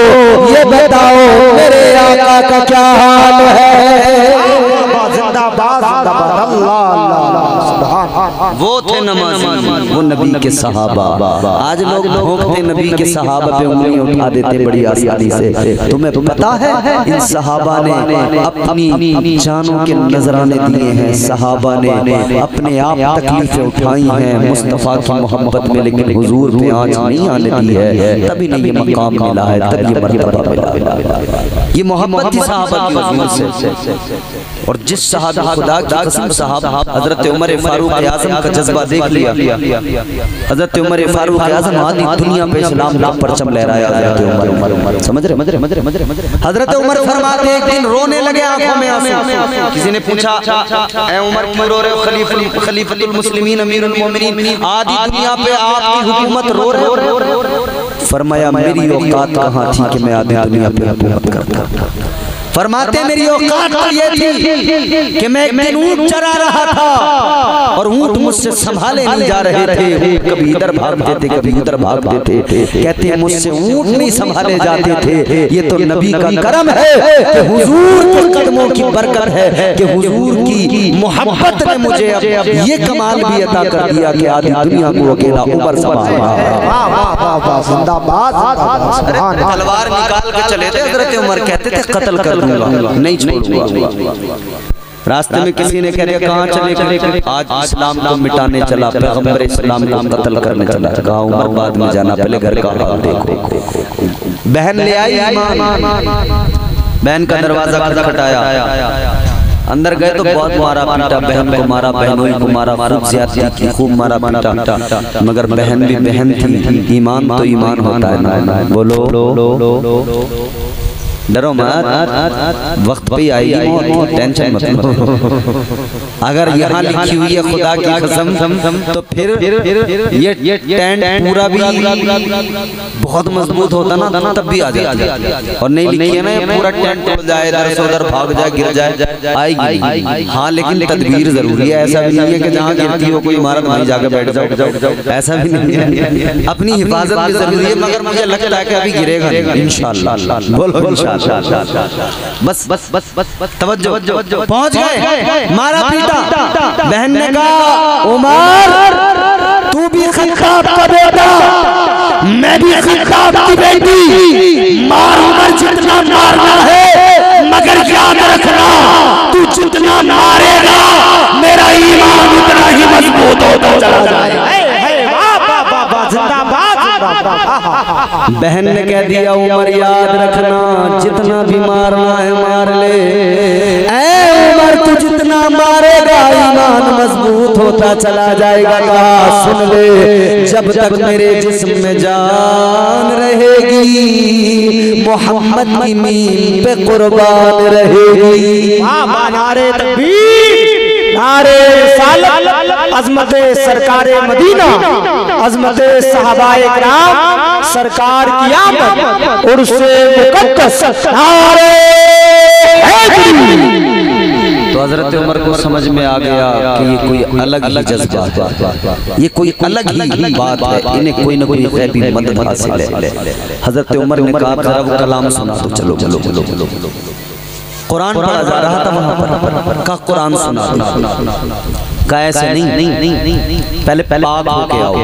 ये बताओ मेरे आका का क्या हाल है। वो थे नमाज़ी, वो नबी के सहाबा। आज लोग भोंकते नबी के सहाबा पे उंगली उठा देते बड़ी आसानी से। तुम्हें पता है इन सहाबा ने अपनी जानों के नजराने दिए हैं, सहाबा ने अपने आप तकलीफें उठाई हैं मुस्तफ़ा की मोहब्बत में, लेकिन हुजूर पे आँच नहीं आने दी है, तभी नहीं ये मकाम मिला है, तब ये मर्तबा मिला। ये मोहब्बत थी सहाबा की हुजूर से। और जिस सहाबा खुदा की कसम सहाबा हजरत उमर फारूक आज़म का जज्बा देख लिया। हजरत उमर फारूक आज़म आधी दुनिया पे इस्लाम का परचम लहराया। समझ रहे? हजरत उमर फरमाते एक दिन रोने लगे, आंखों में आंसू। किसी ने पूछा, ऐ उमर क्यों रो रहे हो, खलीफतुल मुस्लिमीन अमीरुल मोमिनीन, आधी दुनिया पे आपकी हुकूमत रो रहे। फरमाया मेरी औकात कहाँ थी कि मैं आधी दुनिया पे हुकूमत करता। फरमाते मेरी औकात तो ये थी कि मैं एक दिन ऊंट चरा रहा था और ऊंट मुझसे संभाले नहीं जा रहे थे, कभी इधर भागते थे, कभी उधर भागते थे। कहते हैं मुझसे ऊंट नहीं संभाले जाते थे। ये तो नबी का करम है कि हुजूर के कदमों की बरकत है कि हुजूर की मोहब्बत ने मुझे अब ये कमाल भी अता कर दिया कि आधी दुनिया को अकेला उमर संभाला। तलवार निकाल के चले थे हजरत उमर, कहते थे कत्ल कर दूंगा, नहीं छोड़ूंगा। रास्ते में किसी ने कह दिया कहाँ चले, आज इस्लाम को मिटाने चला, पैगंबर इस्लाम को कत्ल करने चला। कहा उमर बाद में जाना, पहले घर का हाल देखो। बहन ले आई ईमान, बहन का दरवाजा खटखटाया, अंदर गए तो बहुत मारा पीटा, बहन को मारा, बहनों को मारा, खूब ज्यादती की, खूब मारा पीटा। मगर बहन भी बहन थी, ईमान तो ईमान होता है ना। बोलो डरो मत, वक्त पे आएगी, टेंशन मत लो। अगर यहाँ लिखी हुई है खुदा की कसम तो फिर ये टेंट पूरा भी बहुत मजबूत होता ना, तब भी आ जाए। और नहीं लिखी है ना ये पूरा टेंट टूट जाए, इधर से उधर भाग जाए, गिर जाए, आएगी। हाँ लेकिन तदबीर जरूरी है, ऐसा भी नहीं है कि जहाँ गिरती हो कोई इमारत वहीं जाके बैठ जाओ, ऐसा भी नहीं है। अपनी हिफाजत भी जरूरी है, मगर मुझे लगता है कि अभी गिरेगा इंशाअल्लाह। बोलो इंशाअल्लाह। बस बस बस बस बस तवज्जो, पहुंच गए, मारा पीटा। बहन ने कहा उमर तू भी खत्ताब का बेटा, मैं भी खत्ताब की बेटी, मार उमर जितना मारना है, मगर याद रखना तू जितना मारेगा मेरा ईमान उतना ही मजबूत होता चला जाएगा। बहन ने कह दिया उमर याद रखना जितना भी मारना है मार ले, ऐ उमर तू जितना मारेगा ईमान मजबूत होता चला जाएगा। कहा सुन ले, जब तक मेरे जिस्म में जान रहेगी मोहम्मद की मीम पे कुर्बान रहेगी। नारे तकबीर, नारे रिसालत, अज़मत सरकारे मदीना, अज़मत सहाबाए किराम, सरकार की आमद, उर्से मुक़द्दस, नारे तो हजरत उमर को समझ में आ गया कि ये कोई अलग ही जज्बा है, ये कोई अलग ही बात है, इन्हें कोई ना कोई गैबी मदद हासिल है। हजरत उमर ने कहा जरा वो कलाम सुना दो, चलो चलो चलो चलो। कुरान पढ़ा जा रहा था वहां पर, का कुरान सुना दो। का ऐसे नहीं, पहले पाक होके आओ।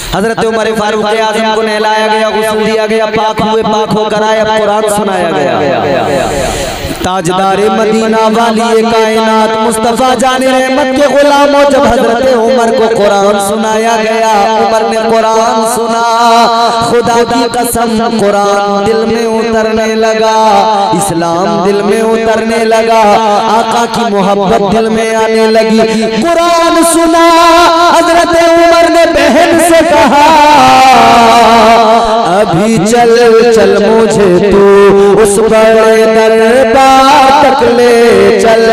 हजरत उमर फारूक आज़म को नहलाया गया, गुस्ल दिया गया, पाक हुए, पाक होकर आए, अब कुरान सुनाया गया। ताजदारे मदीना वाली कायनात मुस्तफा जाने रहमत के गुलामों, जब हजरत उमर को कुरान सुनाया गया, उमर ने कुरान सुना, खुदा की कसम कुरान दिल में उतरने लगा, इस्लाम दिल में उतरने लगा, आका की मोहब्बत दिल में आने लगी। कुरान सुना, हजरत उमर ने बहन से कहा अभी चल चल मुझे तू उस बड़े दरबार तक ले चल,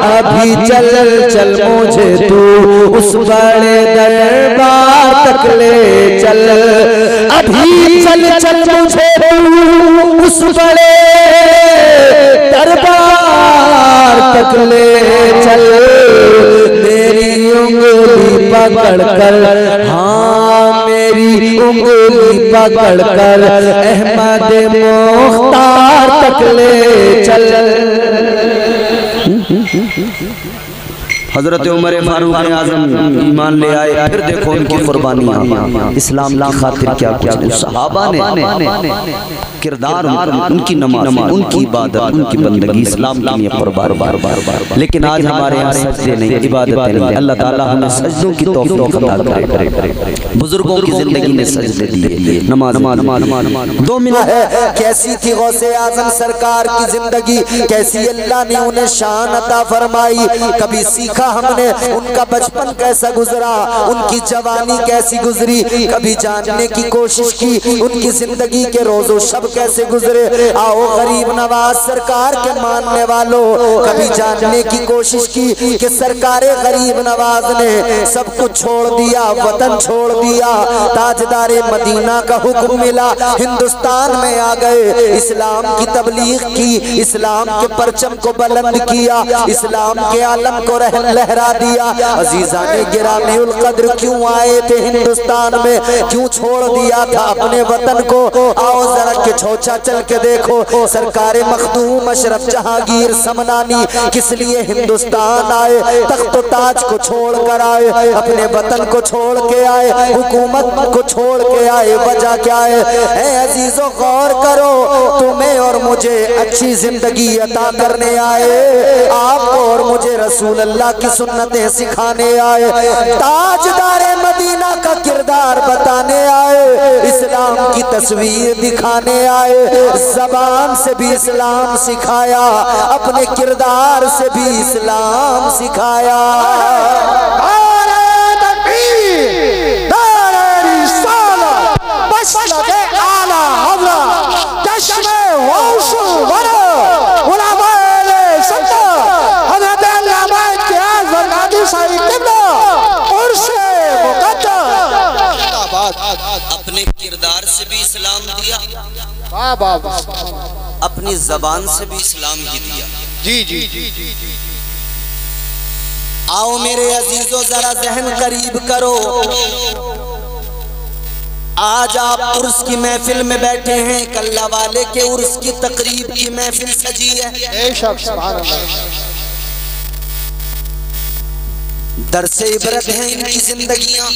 अभी चल चल मुझे तू उस बड़े दरबार तक ले चल, अभी चल चल मुझे तू उस बड़े दरबार तक ले चल, मेरी उंगली पकड़ कर, हाँ मेरी उंगली पकड़ कर अहमद मुख्तार तक ले चल। हजरत उमर फारूक आज़म ईमान ले आए, फिर देखो उनकी कुर्बानियां, इस्लाम की खातिर क्या कुछ सहाबा ने किरदार, उनकी नमाज, उनकी इबादत, उनकी बंदगी इस्लाम के लिए कुर्बान। लेकिन आज हमारे यहाँ सजदे नहीं, इबादतें नहीं। अल्लाह ताला हमें सजदों की तौफीक अता करे। बुजुर्गों की जिंदगी में सजदे दिए, नमाज। 2 मिनट है। कैसी थी गौसे आज़म सरकार की जिंदगी, कैसी अल्लाह ने उन्हें शान अता फरमाई। कभी सीखा हमने उनका बचपन कैसा गुजरा, उनकी जवानी कैसी गुजरी, कभी जानने की कोशिश की उनकी जिंदगी के रोजो शब कैसे गुजरे। आओ गरीब नवाज सरकार के मानने वालों, कभी जानने की कोशिश की कि सरकार गरीब नवाज ने सब कुछ छोड़ दिया, वतन छोड़ दिया, ताजदारे मदीना का हुक्म मिला, हिंदुस्तान में आ गए, इस्लाम की तबलीग की, इस्लाम के परचम को बुलंद किया, इस्लाम के आलम को लहरा दिया। अजीजाने गिरामीउल कद्र क्यों आए थे हिंदुस्तान में, क्यों छोड़ दिया था अपने वतन को। आओ जरा के छोचा चल के देखो, सरकार मखदूम अशरफ जहांगीर समनानी किस लिए हिंदुस्तान आए, तख्त ताज को छोड़ कर आए, अपने वतन को छोड़ के आए, हुकूमत को छोड़ के आए। वजह क्या है? अजीजों गौर करो, तुम्हें और मुझे अच्छी जिंदगी अता करने आए, आपको और मुझे रसूल अल्लाह की सुन्नतें सिखाने आए, ताजदारे मदीना का किरदार बताने आए, इस्लाम की तस्वीर दिखाने आए। ज़बान से भी इस्लाम सिखाया, अपने किरदार से भी इस्लाम सिखाया। अपने किरदार से भी इस्लाम दिया, अपनी जबान से भी इस्लाम ही दिया। जी जी जी जी। आओ मेरे अजीजों जरा जहन करीब करो, आज आप उर्स की महफिल में बैठे हैं, कल्ला वाले के उर्स की तकरीब की महफिल सजी है। दरसे इबरत है इनकी जिंदगियां,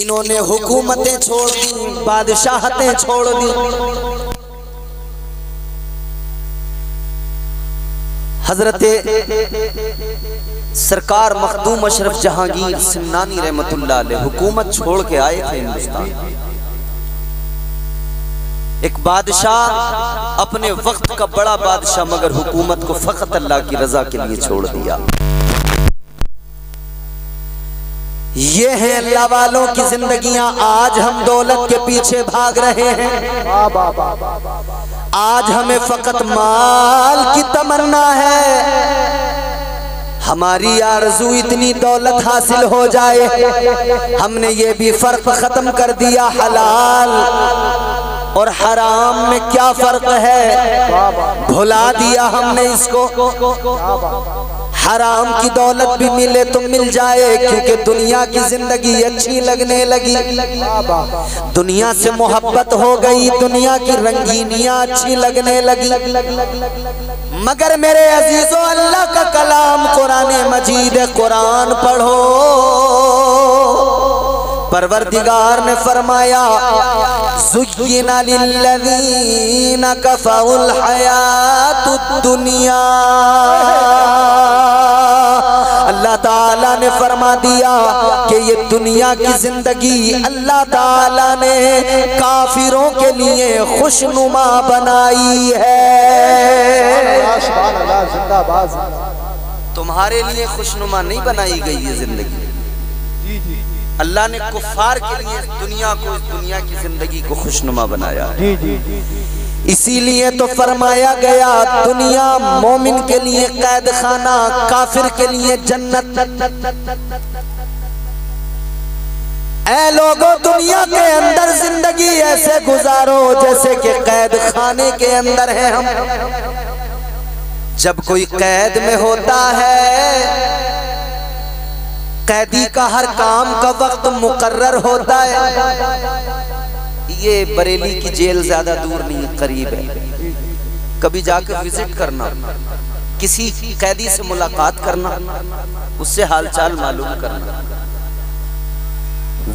इन्होंने हुकूमतें छोड़ दी, बादशाहतें छोड़ दी। हजरत सरकार मखदूम अशरफ जहांगीर सिमनानी रहमतुल्लाह अलैह हुकूमत छोड़ के आए थे हिंदुस्तान। एक बादशाह, अपने वक्त का बड़ा बादशाह, मगर हुकूमत को फकत अल्लाह की रजा के लिए छोड़ दिया। ये है अल्लाह वालों की जिंदगियां। आज हम दौलत के पीछे भाग रहे हैं, आज हमें फकत माल की तमन्ना है, हमारी आरज़ू इतनी दौलत हासिल हो जाए, हमने ये भी फर्क खत्म कर दिया हलाल और हराम में क्या फर्क है, भुला दिया हमने इसको। हराम की दौलत भी मिले तो मिल जाए, क्योंकि दुनिया की जिंदगी अच्छी लगने लगी, दुनिया से मोहब्बत हो गई, दुनिया की रंगीनियां अच्छी लगने लगी। मगर मेरे अजीजों, अल्लाह का कलाम कुरान मजीद, कुरान पढ़ो। परवरदिगार ने फरमाया, ज़ुय्यिना लिल्लज़ीना कफ़रुल हयातुद दुनिया। अल्लाह ताला ने फरमा दिया कि ये दुनिया की जिंदगी अल्लाह ताला ने काफिरों के लिए खुशनुमा बनाई है। तुम्हारे लिए खुशनुमा नहीं बनाई गई ये जिंदगी। अल्लाह ने कुफ्फार के लिए दुनिया को, इस दुनिया की जिंदगी को खुशनुमा बनाया है। इसीलिए तो फरमाया गया, दुनिया मोमिन के लिए कैद खाना, काफिर के लिए जन्नत। ऐ लोगों, दुनिया के अंदर जिंदगी ऐसे गुजारो जैसे कि कैद खाने के अंदर है हम। जब कोई कैद में होता है, कैदी का हर काम का वक्त मुकर्रर होता है। ये बरेली की जेल ज्यादा दूर नहीं, करीब है। कभी जाकर विजिट करना, किसी कैदी से मुलाकात करना, उससे हालचाल मालूम करना,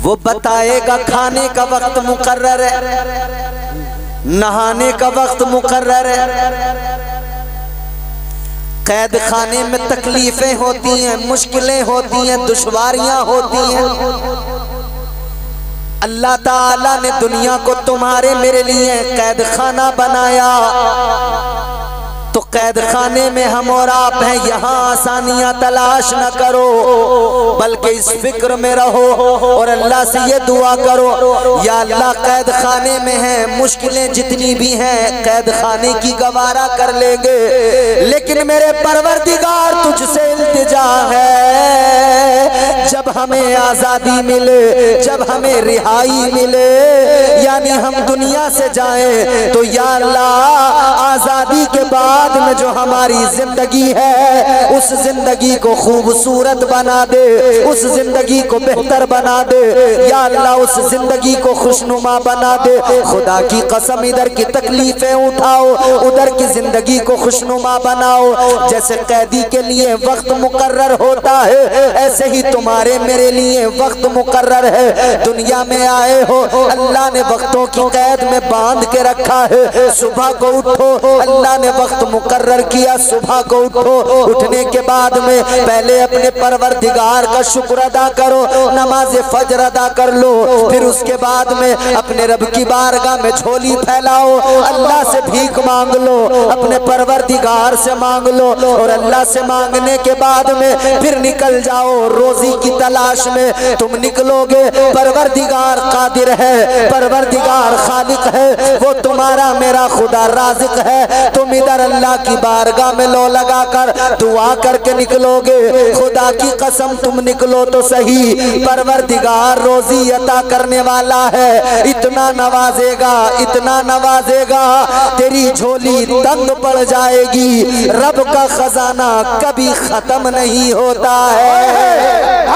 वो बताएगा खाने का वक्त मुकर्रर है, नहाने का वक्त मुकर्रर है। कैद खाने में तकलीफें होती हैं, मुश्किलें होती हैं, दुश्वारियां होती हैं। अल्लाह ताला ने दुनिया को तुम्हारे मेरे लिए कैद खाना बनाया, तो कैद खाने में हम और आप हैं। यहाँ आसानियां तलाश न करो, बल्कि इस फिक्र में रहो और अल्लाह से ये दुआ करो, या अल्लाह कैद खाने में है, मुश्किलें जितनी भी हैं कैद खाने की गवारा कर लेंगे, लेकिन मेरे परवरदिगार तुझसे इल्तिजा है, जब हमें आजादी मिले, जब हमें रिहाई मिले, यानी हम दुनिया से जाएं, तो या अल्लाह आजादी के बाद में जो हमारी जिंदगी है, उस जिंदगी को खूबसूरत बना दे, उस जिंदगी को बेहतर बना दे, या अल्लाह उस जिंदगी को खुशनुमा बना दे। खुदा की कसम, इधर की तकलीफें उठाओ, उधर की जिंदगी को खुशनुमा बनाओ। जैसे कैदी के लिए वक्त मुकर्रर होता है, ऐसे ही तुम्हारे मेरे लिए वक्त मुकर्रर है। दुनिया में आए हो, अल्लाह ने वक्तों की कैद में बांध के रखा है। सुबह को उठो, अल्लाह ने वक्त मुकर्रर किया, सुबह को उठो, उठने के बाद में पहले अपने परवरदिगार का शुक्र अदा करो, नमाज फजर अदा कर लो, फिर उसके बाद में अपने रब की बारगाह में झोली फैलाओ, अल्लाह से भीख मांग लो, अपने परवरदिगार से मांग लो, और अल्लाह से मांगने के बाद में फिर निकल जाओ रोजी की तलाश में। तुम निकलोगे, परवरदिगार कादिर है, परवरदिगार खालिक है, वो तुम्हारा मेरा खुदा राज़िक है। तुम इधर अल्लाह की बारगाह में लो लगाकर दुआ करके निकलोगे, खुदा की कसम तुम निकलो तो सही, परवरदिगार रोजी अता करने वाला है, इतना नवाजेगा, इतना नवाजेगा, तेरी झोली तंग पड़ जाएगी। रब का खजाना कभी खत्म नहीं होता है।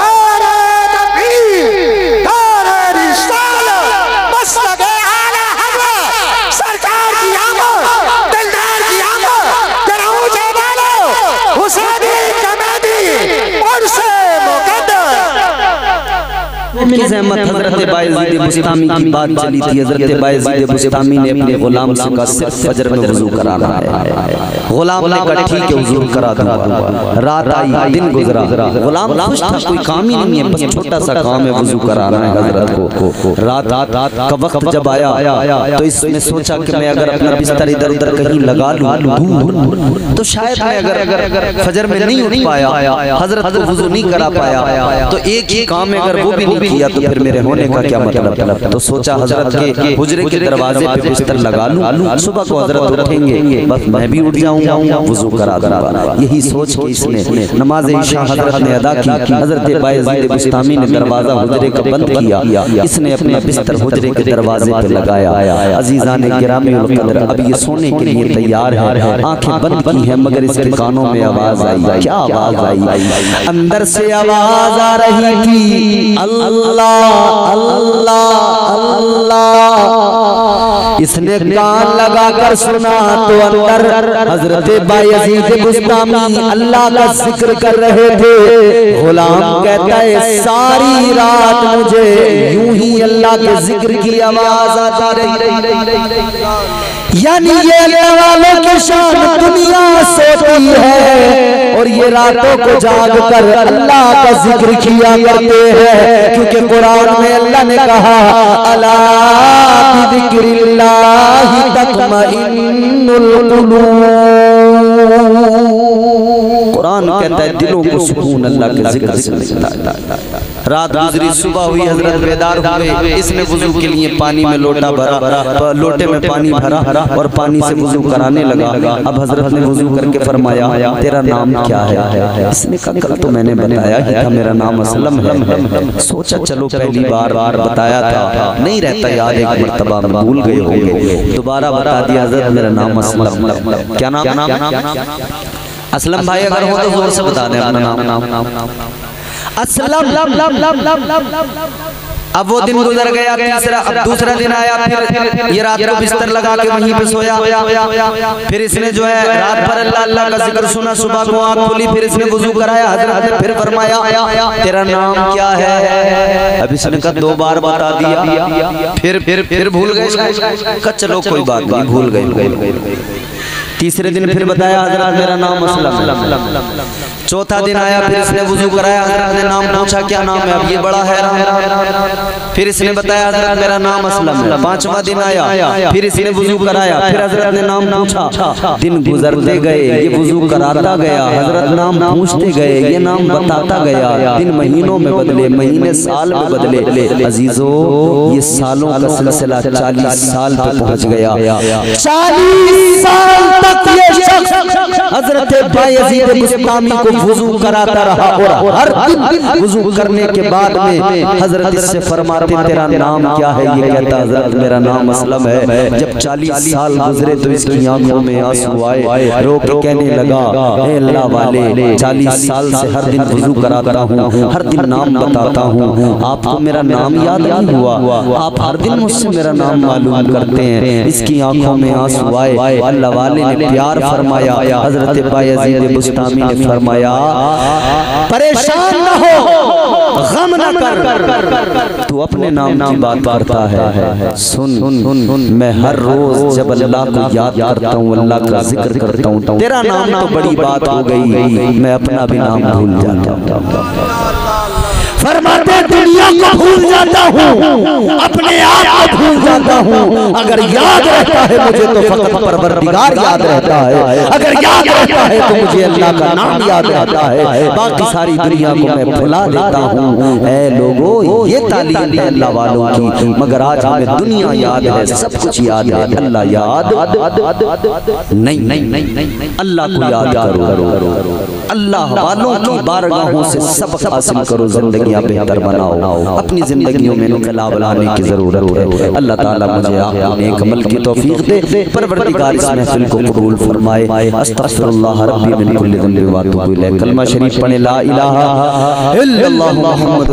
हज़रत बायज़ीद बुस्तामी की बात चली थी। हज़रत बायज़ीद बुस्तामी ने अपने गुलाम से कहा सिर्फ फजर में वज़ू कराना है। गुलाम ने कहा ठीक है हुजूर करा दूंगा। रात आई, दिन गुजरा, गुलाम खुश था, कोई काम ही नहीं है, बस छोटा सा काम है, वज़ू कराना है हज़रत को। रात का वक्त जब आया तो इसने सोचा कि मैं अगर अपना बिस्तर इधर उधर कहीं लगा लूं तो शायद मैं अगर फजर में नहीं उठ पाया, हज़रत को वज़ू नहीं करा पाया, तो एक ही काम है, अगर वो भी नहीं किया तो फिर मेरे होने का क्या मतलब। तो सोचा हजरत के हुजरे के दरवाजे पे बिस्तर लगा लूं, सुबह को हजरत उठेंगे बस मैं भी उठ जाऊंगा, वुजू करा दूंगा। यही सोच के इसने नमाज इशा हजरत ने अदा की। हजरत बायजीद बुस्तामी ने दरवाजा हुजरे का बंद किया, इसने अपना बिस्तर हुजरे के दरवाजे पे लगाया। अजीजान गिरामी उल कदर, अब ये सोने के लिए तैयार है, आंखें बंद की है, मगर इसके कानों में आवाज आई। क्या आवाज आई? अंदर से आवाज आ रही थी, अल्लाह अल्लाह अल्लाह। इसने कान लगाकर सुना तो अंदर हजरत बायजीद बुस्तामी अल्लाह का जिक्र कर रहे थे। गुलाम कहता है सारी रात मुझे यूं ही अल्लाह के जिक्र की आवाज आती रही। यानी ये अल्लाह वालों की शान, दुनिया सोती है और ये रातों को जाग कर अल्लाह का जिक्र किया करते हैं, क्योंकि कुरान में अल्लाह ने कहा अला बिज़िक्रिल्लाहि तत्मइन्नुल कुलूब। कुरान कहता है दिलों को सुकून अल्लाह के जिक्र से मिलता है। रात गुजरी, सुबह हुई, हजरत बेदार हुए। इसने वुजू के लिए पानी में लोटा भरा, लोटे में पानी भरा और पानी से वुजू कराने लगा। अब हजरत ने वुजू करके फरमाया तेरा नाम क्या है? इसने कहा कल तो मैंने बताया ही था मेरा नाम असलम है। सोचा चलो पहली बार बताया था, नहीं रहता याद, एक मर्तबा भूल गए होंगे, दोबारा बता दिया हजरत मेरा नाम असलम। क्या नाम? असलम भाई अगर हो तो जोर से बता दें अपना नाम। असलम। अब वो दिन गुजर गया, तीसरा, अब दूसरा दिन आया, फिर ये रात को बिस्तर लगा के वहीं पे सोया। फिर इसने जो है रात भर अल्लाह अल्लाह का जिक्र सुना, सुबह को आँख खोली, फिर इसने वुजू कराया। हजरत ने फिर फरमाया तेरा नाम क्या है? अब इसने कहा 2 बार बता दिया, फिर भूल गए। चलो कोई बात नहीं, भूल गए। तीसरे दिन फिर बताया हजरत मेरा नाम असलम। चौथा दिन आया, फिर इसने वुजू कराया, हजरत ने नाम पूछा क्या नाम है? अब ये बड़ा हैरान। फिर इसने बताया हजरत मेरा नाम असलम है। 5वां दिन आया, फिर इसने वुजू कराया, फिर हजरत ने नाम पूछा। दिन गुजरते गए, ये वुजू कराता गया, हजरत नाम पूछते गए, ये नाम बताता गया। दिन महीनों में बदले, महीने साल में बदले। अजीजों ये सालों का सिलसिला 40 साल पे पहुंच गया। 40 साल ये शख्स हजरत बायजीद बुस्तामी को वुजू कराता रहा और हर दिन वुजू करने के बाद में हजरत इससे फरमाते तेरा नाम क्या है? ये कहता हजरत मेरा नाम असलम है। जब 40 साल गुजरे तो इसकी आंखों में आंसू आए, रो के कहने लगा ए अल्लाह वाले 40 साल से हर दिन वुजू कराता हूँ, हर दिन नाम बताता हूँ, आपको मेरा नाम याद नहीं हुआ? आप हर दिन मुझसे मेरा नाम मालूम करते हैं। इसकी आंखों में आंसू आए। अल्लाह वाले ने प्यार फरमाया। हजरत बायजीद बुस्तामी ने फरमाया परेशान न हो, गम न कर, तू अपने नाम की बात करता है। सुन मैं हर रोज जब अल्लाह को याद करता हूँ, अल्लाह का जिक्र करता हूँ, तेरा नाम तो बड़ी बात हो गई, मैं अपना भी नाम भूल जाता हूँ। फरमाते दुनिया को भूल जाता हूँ, अपने आप को भूल जाता हूँ। अगर याद रहता है मुझे तो फकत परवरदिगार याद रहता है, अगर याद रहता है तो मुझे अल्लाह का नाम याद रहता है, बाकी सारी दुनिया को मैं भुला देता हूँ। ऐ लोगों ये तालीम है अल्लाह वालों की, मगर आज हमें दुनिया याद है, सब कुछ याद है, अल्लाह याद नहीं। अल्लाह को याद करो, अल्लाह वालों की बारगाहों से सबक हासिल करो, जिंदगी बेहतर बनाओ, अपनी जिंदगियों में इनकलाब लाने की जरूरत है। अल्लाह ताला मुझे आपको नेक अमल की तौफीक दे, परवरदिगार इस महफिल को कबूल फरमाए। अस्तगफिरुल्लाह रब्बी मिन कुल्लि ज़ंबिन व अतूबु इलैह। कलमा शरीफ पढ़े ला इलाहा इल्लल्लाह मुहम्मद